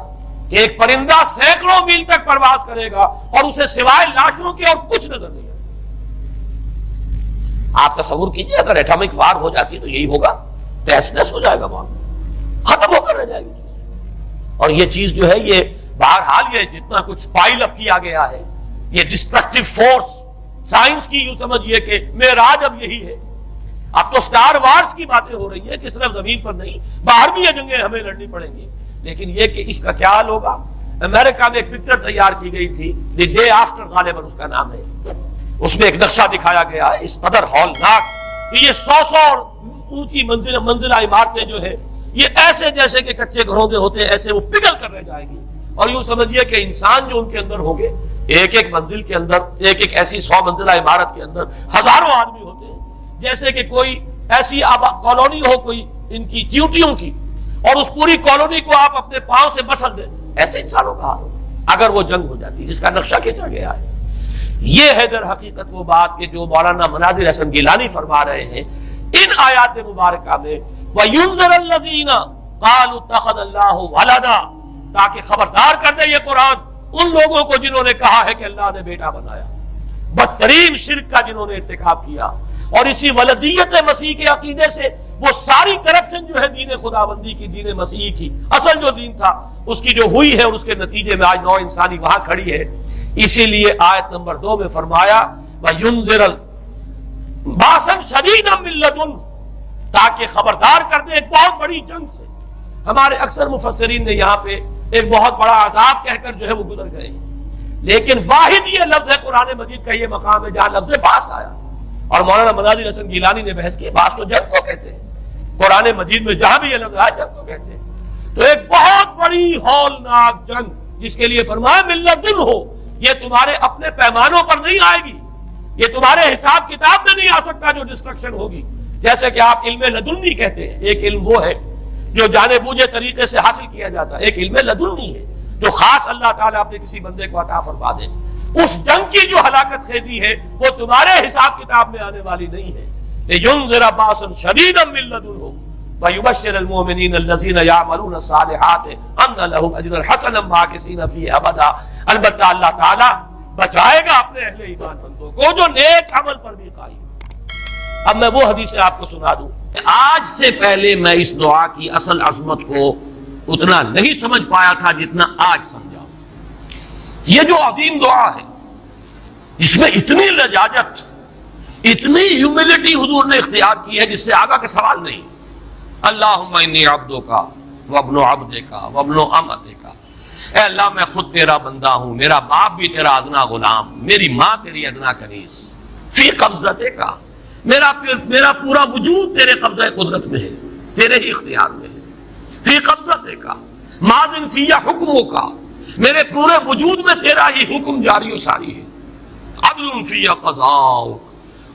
کہ ایک پرندہ سینکڑوں میل تک پرواز کرے گا اور اسے سوائے لاشوں کے اور کچھ نظر نہیں آئے۔ آپ تصور کیجئے اگر ایٹامک وار ہو جاتی تو یہی ہوگا، تہس نہس ہو جائے گا، وہاں ختم ہو کر رہ جائے گی۔ اور یہ چیز جو ہے یہ بہرحال یہ جتنا کچھ پائل اپ کیا گیا ہے، یہ ڈسٹرکٹیو فورس، سائنس کی یوں سمجھیے کہ معراج اب یہی ہے۔ اب تو سٹار وارز کی باتیں ہو رہی ہیں کہ صرف زمین پر نہیں، باہر بھی یہ جنگیں ہمیں لڑنی پڑیں گی، لیکن یہ کہ اس کا کیا حل ہوگا۔ امریکہ میں ایک پکچر تیار کی گئی تھی، دی ڈے آفٹر غالباً اس کا نام ہے، اس میں ایک نقشہ دکھایا گیا ہے اس قدر ہولناک کہ یہ 100 اونچی منزلہ عمارتیں جو ہے یہ ایسے جیسے کہ کچے گھروں کے ہوتے ہیں، ایسے وہ پگھل کر رہ جائیں گی، اور یوں سمجھیے کہ انسان جو ان کے اندر ہوں گے، ایک ایک منزل کے اندر، ایک ایک ایسی 100 منزلہ عمارت کے اندر ہزاروں آدمی ہوتے ہیں، جیسے کہ کوئی ایسی کالونی ہو کوئی ان کی چیونٹیوں کی، اور اس پوری کالونی کو آپ اپنے پاؤں سے مسل دیں، ایسے انسانوں کا حال ہوگا اگر وہ جنگ ہو جاتی، جس کا نقشہ کھینچا گیا ہے۔ یہ ہے در حقیقت وہ بات کہ جو مولانا مناظر حسن گیلانی فرما رہے ہیں ان آیات مبارکہ میں، وَيُنذِرَ الَّذِينَ قَالُوا اتَّخَذَ اللَّهُ وَلَدًا، تاکہ خبردار کر دے یہ قرآن ان لوگوں کو جنہوں نے کہا ہے کہ اللہ نے بیٹا بنایا، بدترین شرک کا جنہوں نے ارتکاب کیا، اور اسی ولدیت مسیح کے عقیدے سے وہ ساری کرپشن جو ہے دین خداوندی کی، دین مسیح کی اصل جو دین تھا اس کی جو ہوئی ہے، اور اس کے نتیجے میں آج نوع انسانی وہاں کھڑی ہے۔ اسی لیے آیت نمبر 2 میں فرمایا وَيُنذِرَ بَأْسًا شَدِيدًا مِّن لَّدُنْهُ، تاکہ خبردار کر دے ایک بہت بڑی جنگ سے۔ ہمارے اکثر مفسرین نے یہاں پہ ایک بہت بڑا عذاب کہہ کر جو ہے وہ گزر گئے، لیکن واحد یہ لفظ ہے قرآن مجید کا یہ مقام ہے جہاں لفظ باس آیا. اور مولانا مناظر حسن گیلانی نے بحث کی باس تو جنگ کو کہتے ہیں, قرآن مجید میں جہاں بھی یہ لفظ آیا جنگ کو کہتے ہیں. تو ایک بہت بڑی ہولناک جنگ جس کے لیے فرمایا ملت دن ہو, یہ تمہارے اپنے پیمانوں پر نہیں آئے گی, یہ تمہارے حساب کتاب میں نہیں آ سکتا جو ڈسٹرکشن ہوگی. جیسے کہ آپ علم لدنی کہتے ہیں, ایک علم وہ ہے جو جانے بوجھے طریقے سے حاصل کیا جاتا ہے, ایک علم لدنی ہے جو خاص اللہ تعالیٰ اپنے کسی بندے کو عطا فرما دے. اس جنگ کی جو ہلاکت خیزی ہے وہ تمہارے حساب کتاب میں آنے والی نہیں ہے. لِيُنذِرَ بَأْسًا شَدِيدًا مِّن لَّدُنْهُ وَيُبَشِّرَ الْمُؤْمِنِينَ الَّذِينَ يَعْمَلُونَ الصَّالِحَاتِ أَنَّ لَهُمْ أَجْرًا حَسَنًا مَّاكِثِينَ فِيهِ أَبَدًا. البتہ اللہ تعالیٰ بچائے گا اپنے اہل ایمان بندوں کو جو نیک عمل پر بھی قائم. اب میں وہ حدیث آپ کو سنا دوں. آج سے پہلے میں اس دعا کی اصل عظمت کو اتنا نہیں سمجھ پایا تھا جتنا آج سمجھا. یہ جو عظیم دعا ہے جس میں اتنی لجاجت, اتنی ہیوملٹی حضور نے اختیار کی ہے جس سے آگا کا سوال نہیں. اللہم انی عبدک وابن عبدک وابن امتک. اے اللہ میں خود تیرا بندہ ہوں, میرا باپ بھی تیرا ادنا غلام, میری ماں تیری ادنا کنیز. فی قبضتک, میرا پورا وجود تیرے قبضہ قدرت میں ہے, تیرے ہی اختیار میں ہے. فی قبضتک ماضٍ فی حکمک, میرے پورے وجود میں تیرا ہی حکم جاری و ساری ہے. عدل فی قضاؤک,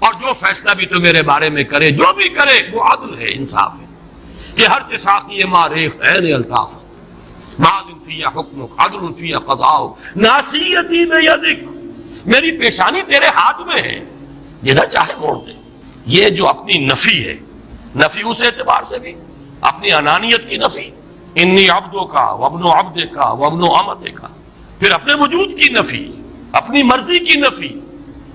اور جو فیصلہ بھی تو میرے بارے میں کرے, جو بھی کرے وہ عدل ہے, انصاف ہے. کہ ہر چساقی ما ریخت عین الطاف. ماضٍ فی حکمک عدل فی قضاؤک ناصیتی بیدک, میری پیشانی تیرے ہاتھ میں ہے, جدھر چاہے موڑ دے. یہ جو اپنی نفی ہے, نفی اس اعتبار سے بھی اپنی انانیت کی نفی, انی عبدک وابن عبدک وابن امتک. پھر اپنے وجود کی نفی, اپنی مرضی کی نفی,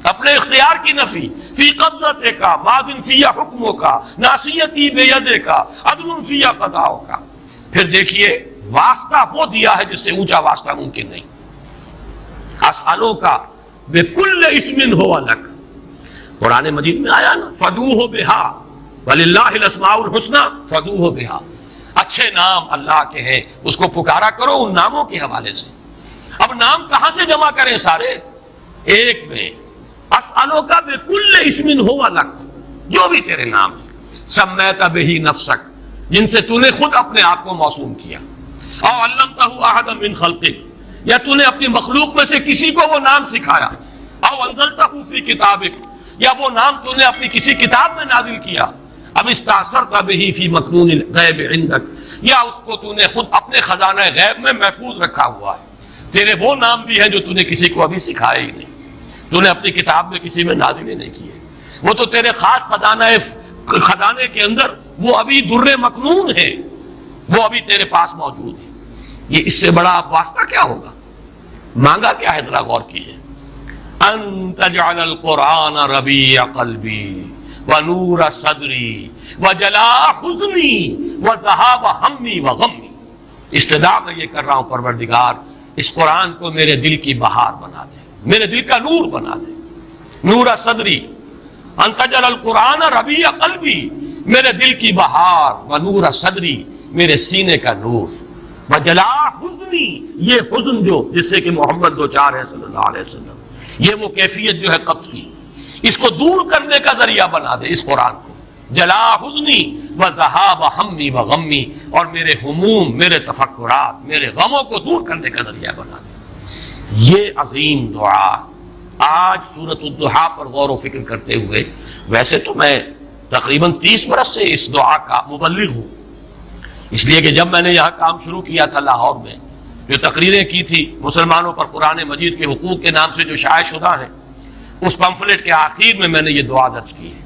اپنے اختیار کی نفی. فی قبضتک ماضٍ فی حکمک ناصیتی بیدک عدل فی قضاؤک. پھر دیکھیے واسطہ وہ دیا ہے جس سے اونچا واسطہ ممکن نہیں. اسألوک بکل اسم ہو لک, قرآن مجید میں آیا نا, فدوہ بہا وللہ الاسماء الحسنی فدوہ بہا. اچھے نام اللہ کے ہیں, اس کو پکارا کرو ان ناموں کے حوالے سے. اب نام کہاں سے جمع کریں سارے؟ ایک میں. اسألوک بکل اسم ہو لک, جو بھی تیرے نام ہیں. سمیت بہ نفسک, جن سے تو نے خود اپنے آپ کو موسوم کیا. او علمتہ احدا من خلقک, یا تو نے اپنی مخلوق میں سے کسی کو وہ نام سکھایا. او انزلتہ فی کتابک, یا وہ نام تو نے اپنی کسی کتاب میں نازل کیا. اب استاثرت بہ فی مکنون الغیب عندک, یا اس کو تو نے خود اپنے خزانہ غیب میں محفوظ رکھا ہوا ہے. تیرے وہ نام بھی ہیں جو تو نے کسی کو ابھی سکھائے ہی نہیں, تو نے اپنی کتاب میں کسی میں نازل ہی نہیں کیے. وہ تو تیرے خاص خزانے کے اندر وہ ابھی در مکنون ہے, وہ ابھی تیرے پاس موجود ہے. یہ اس سے بڑا واسطہ کیا ہوگا؟ مانگا کیا ہے ذرا غور کیجیے. ان تجعل القرآن ربیع قلبی ونور صدری وجلاء حزنی وذہاب ہمی وغمی. استدعا میں یہ کر رہا ہوں پروردگار, اس قرآن کو میرے دل کی بہار بنا دے, میرے دل کا نور بنا دے. نور صدری, ان تجعل القرآن ربیع قلبی, میرے دل کی بہار, ونور صدری, میرے سینے کا نور, وجلاء حزنی, یہ حزن جو جس سے کہ محمد دو چار ہے صلی اللہ علیہ وسلم, یہ وہ کیفیت جو ہے قبض کی, اس کو دور کرنے کا ذریعہ بنا دے اس قرآن کو. جلاء حزنی وذہاب ہمی وغمی, اور میرے ہموم, میرے تفکرات, میرے غموں کو دور کرنے کا ذریعہ بنا دے. یہ عظیم دعا آج سورۃ الضحیٰ پر غور و فکر کرتے ہوئے, ویسے تو میں تقریباً 30 برس سے اس دعا کا مبلغ ہوں, اس لیے کہ جب میں نے یہاں کام شروع کیا تھا لاہور میں, جو تقریریں کی تھی مسلمانوں پر قرآن مجید کے حقوق کے نام سے جو شائع شدہ ہیں, اس پمفلٹ کے آخر میں نے یہ دعا درج کی ہے.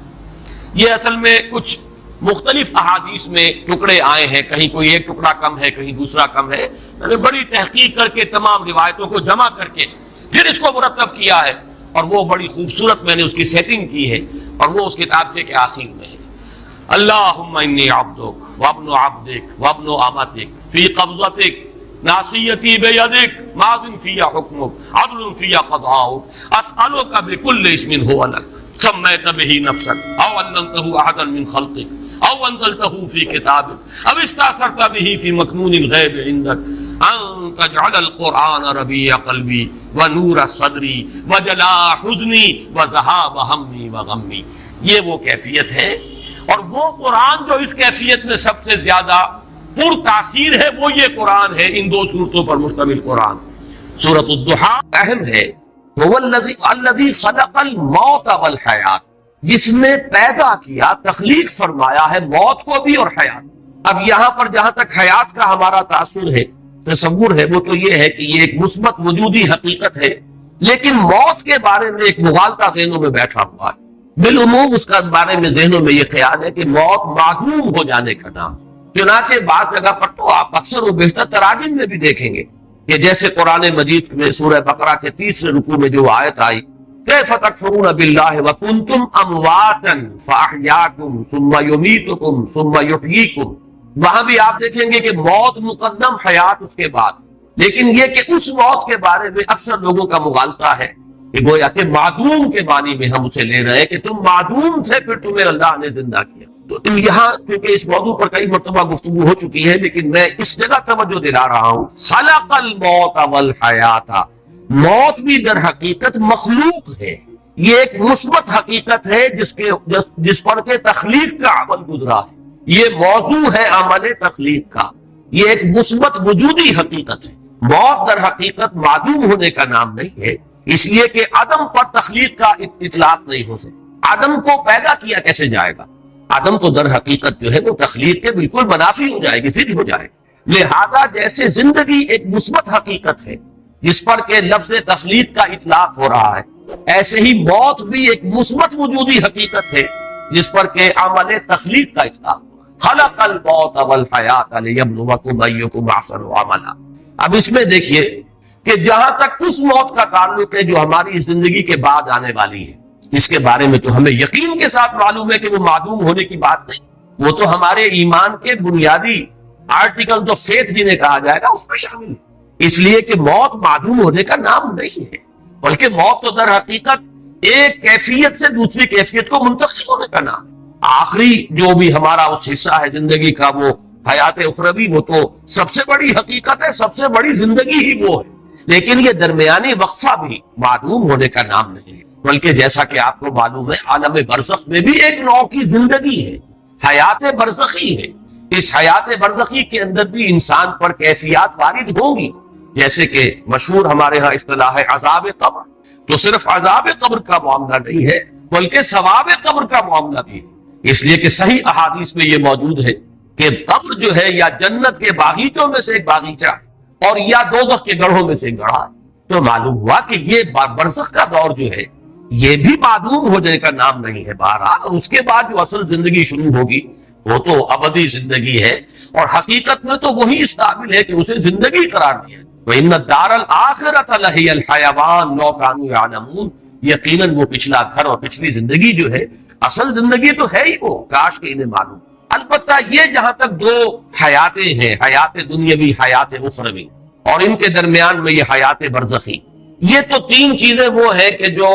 یہ اصل میں کچھ مختلف احادیث میں ٹکڑے آئے ہیں, کہیں کوئی ایک ٹکڑا کم ہے, کہیں دوسرا کم ہے. میں نے بڑی تحقیق کر کے تمام روایتوں کو جمع کر کے پھر اس کو مرتب کیا ہے, اور وہ بڑی خوبصورت میں نے اس کی سیٹنگ کی ہے, اور وہ اس کتابچے کے آخر میں ہے. اللہم انی عبدک وابن عبدک وابن امتک فی قبضتک ناصیتی بیدک ماضٍ فی حکمک عدل فی قضاؤک. اسألک بکل اسم ہو لک سمیت بہ نفسک او علمتہ احدا من خلقک او انزلتہ فی کتابک او استاثرت بہ فی مکنون الغیب عندک ان تجعل القرآن ربیع قلبی ونور صدری وجلاء حزنی وذہاب ہمی وغمی. یہ وہ کیفیت ہے، اور وہ قرآن جو اس کیفیت میں سب سے زیادہ پر تاثیر ہے وہ یہ قرآن ہے، ان دو صورتوں پر مشتمل قرآن. سورۃ الضحیٰ اہم ہے. هو الذی خلق الموت والحیات، جس نے پیدا کیا، تخلیق فرمایا ہے موت کو بھی اور حیات. اب یہاں پر جہاں تک حیات کا ہمارا تاثر ہے، تصور ہے، وہ تو یہ ہے کہ یہ ایک مثبت وجودی حقیقت ہے، لیکن موت کے بارے میں ایک مغالطہ ذہنوں میں بیٹھا ہوا ہے. بالعموم اس کا بارے میں ذہنوں میں یہ خیال ہے کہ موت معدوم ہو جانے کا نام. چنانچہ بعض جگہ پر تو آپ اکثر و بیشتر تراجم میں بھی دیکھیں گے کہ جیسے قرآن مجید میں سورہ بقرہ کے 30 رکوع میں جو آیت آئی، کیف تکفرون باللہ وکنتم امواتا فاحیاکم ثم یمیتکم ثم یحییکم، وہاں بھی آپ دیکھیں گے کہ موت مقدم، حیات اس کے بعد. لیکن یہ کہ اس موت کے بارے میں اکثر لوگوں کا مغالطہ ہے کہ گویا کہ معدوم کے معنی میں ہم اسے لے رہے ہیں کہ تم معدوم تھے پھر تمہیں اللہ نے زندہ کیا. تو یہاں کیونکہ اس موضوع پر کئی مرتبہ گفتگو ہو چکی ہے، لیکن میں اس جگہ توجہ دلا رہا ہوں. خلق الموت والحیات، موت بھی در حقیقت مخلوق ہے. یہ ایک مثبت حقیقت ہے جس پر کہ تخلیق کا عمل گزرا ہے. یہ موضوع ہے عمل تخلیق کا، یہ ایک مثبت وجودی حقیقت ہے. موت در حقیقت معدوم ہونے کا نام نہیں ہے، اس لیے کہ عدم پر تخلیق کا اطلاق نہیں ہو سکتا. عدم کو پیدا کیا کیسے جائے گا؟ عدم تو در حقیقت جو ہے وہ تخلیق کے بالکل منافی ہو جائے گی، ضد ہو جائے گی. لہذا جیسے زندگی ایک مثبت حقیقت ہے جس پر کہ لفظ تخلیق کا اطلاق ہو رہا ہے، ایسے ہی موت بھی ایک مثبت وجودی حقیقت ہے جس پر کہ عمل تخلیق کا اطلاق ہو. خلق الموت والحیات لیبلوکم ایکم احسن عملا. اب اس میں دیکھیے کہ جہاں تک اس موت کا تعلق ہے جو ہماری زندگی کے بعد آنے والی ہے، اس کے بارے میں تو ہمیں یقین کے ساتھ معلوم ہے کہ وہ معدوم ہونے کی بات نہیں، وہ تو ہمارے ایمان کے بنیادی آرٹیکل جو فیتھ جنہیں کہا جائے گا اس میں شامل ہے. اس لیے کہ موت معدوم ہونے کا نام نہیں ہے، بلکہ موت تو در حقیقت ایک کیفیت سے دوسری کیفیت کو منتقل ہونے کا نام ہے. آخری جو بھی ہمارا اس حصہ ہے زندگی کا وہ حیات اخروی، وہ تو سب سے بڑی حقیقت ہے، سب سے بڑی زندگی ہی وہ ہے. لیکن یہ درمیانی وقفہ بھی معدوم ہونے کا نام نہیں ہے، بلکہ جیسا کہ آپ کو معلوم ہے عالم برزخ میں بھی ایک نوع کی زندگی ہے، حیات برزخی ہے. اس حیات برزخی کے اندر بھی انسان پر کیفیات وارد ہوں گی، جیسے کہ مشہور ہمارے ہاں اصطلاح ہے عذاب قبر. تو صرف عذاب قبر کا معاملہ نہیں ہے بلکہ ثواب قبر کا معاملہ بھی ہے. اس لیے کہ صحیح احادیث میں یہ موجود ہے کہ قبر جو ہے یا جنت کے باغیچوں میں سے ایک باغیچہ اور یا دوزخ کے گڑھوں میں سے ایک گڑھا. تو معلوم ہوا کہ یہ برزخ کا دور جو ہے یہ بھی معدوم ہونے کا نام نہیں ہے. بہرحال اس کے بعد جو اصل زندگی شروع ہوگی وہ تو ابدی زندگی ہے، اور حقیقت میں تو وہی اس قابل ہے کہ اسے زندگی قرار دیا. وَإِنَّ الدَّارَ الْآخِرَةَ لَهِيَ الْحَيَوَانُ لَوْ كَانُوا يَعْلَمُونَ. یقیناً وہ پچھلا گھر اور پچھلی زندگی جو ہے اصل زندگی تو ہے ہی وہ، کاش کہ انہیں معلوم. البتہ یہ جہاں تک دو حیاتیں ہیں، حیات دنیاوی، حیات اخروی، اور ان کے درمیان میں یہ حیات برزخی، یہ تو تین چیزیں وہ ہیں کہ جو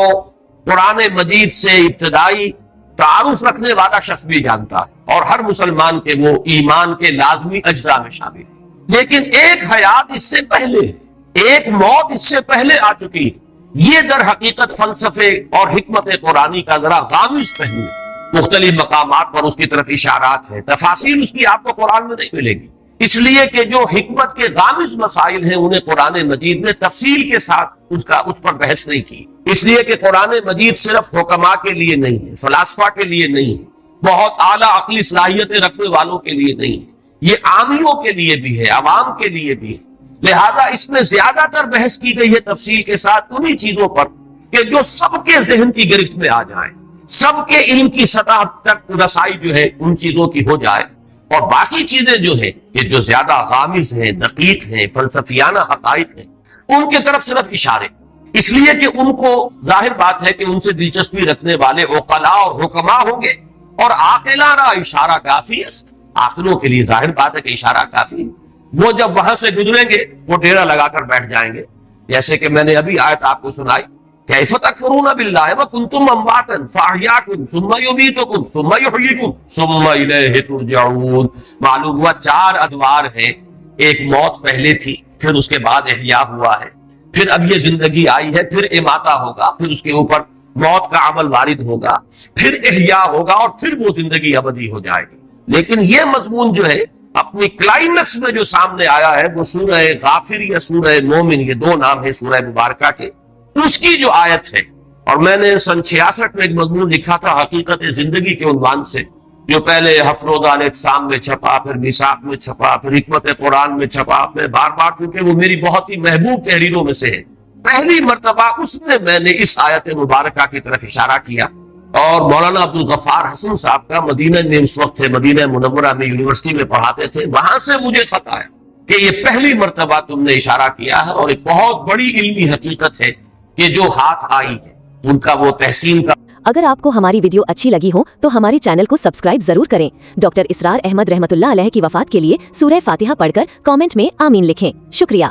قرآن مجید سے ابتدائی تعارف رکھنے والا شخص بھی جانتا ہے، اور ہر مسلمان کے وہ ایمان کے لازمی اجزاء میں شامل ہے. لیکن ایک حیات اس سے پہلے، ایک موت اس سے پہلے آ چکی ہے. یہ در حقیقت فلسفے اور حکمت قرآنی کا ذرا غامض پہلو ہے. مختلف مقامات پر اس کی طرف اشارات ہیں، تفاصیل اس کی آپ کو قرآن میں نہیں ملے گی، اس لیے کہ جو حکمت کے غامض مسائل ہیں انہیں قرآن مجید نے تفصیل کے ساتھ اس پر بحث نہیں کی. اس لیے کہ قرآن مجید صرف حکماء کے لیے نہیں ہے، فلاسفہ کے لیے نہیں ہے، بہت اعلیٰ عقلی صلاحیتیں رکھنے والوں کے لیے نہیں ہے، یہ عامیوں کے لیے بھی ہے، عوام کے لیے بھی ہے. لہذا اس میں زیادہ تر بحث کی گئی ہے تفصیل کے ساتھ انہی چیزوں پر کہ جو سب کے ذہن کی گرفت میں آ جائیں، سب کے علم کی سطح تک رسائی جو ہے ان چیزوں کی ہو جائے، اور باقی چیزیں جو ہیں کہ جو زیادہ غامض ہیں، دقیق ہیں، فلسفیانہ حقائق ہیں، ان کی طرف صرف اشارے. اس لیے کہ ان کو ظاہر بات ہے کہ ان سے دلچسپی رکھنے والے عقلاء اور حکماء ہوں گے، اور عاقلانہ اشارہ کافی است. عاقلوں کے لیے ظاہر بات ہے کہ اشارہ کافی ہے. وہ جب وہاں سے گزریں گے وہ ڈیرا لگا کر بیٹھ جائیں گے، جیسے کہ میں نے ابھی آیت آپ کو سنائی، کیف تکفرون باللہ وکنتم امواتا فاحیاکم ثم یمیتکم ثم یحییکم ثم الیہ ترجعون. معلوم ہوا 4 ادوار ہیں، ایک موت پہلے تھی، پھر اس کے بعد احیا ہوا ہے، پھر اب یہ زندگی آئی ہے، پھر اماتہ ہوگا، پھر اس کے اوپر موت کا عمل وارد ہوگا، پھر احیا ہوگا اور پھر وہ زندگی ابدی ہو جائے گی۔ لیکن یہ مضمون جو ہے اپنی کلائمیکس میں جو سامنے آیا ہے وہ سورہ غافر یا سورہ مومن، یہ دو نام ہیں سورہ مبارکہ کے، اس کی جو آیت ہے، اور میں نے سن 66 میں ایک مضمون لکھا تھا حقیقت زندگی کے عنوان سے، جو پہلے ہفت روزہ الاعتصام میں چھپا، پھر میثاق میں چھپا، پھر حکمت قرآن میں چھپا، میں بار بار، کیونکہ وہ میری بہت ہی محبوب تحریروں میں سے ہے، پہلی مرتبہ اس میں نے اس آیت مبارکہ کی طرف اشارہ کیا، اور مولانا عبدالغفار حسن صاحب کا مدینہ میں اس وقت تھے، مدینہ منورہ میں یونیورسٹی میں پڑھاتے تھے، وہاں سے مجھے خط آیا کہ یہ پہلی مرتبہ تم نے اشارہ کیا ہے، اور ایک بہت بڑی علمی حقیقت ہے کہ جو ہاتھ آئی ہے ان کا وہ تحسین کا۔ اگر آپ کو ہماری ویڈیو اچھی لگی ہو تو ہمارے چینل کو سبسکرائب ضرور کریں۔ ڈاکٹر اسرار احمد رحمت اللہ علیہ کی وفات کے لیے سورہ فاتحہ پڑھ کر کامنٹ میں آمین لکھیں۔ شکریہ۔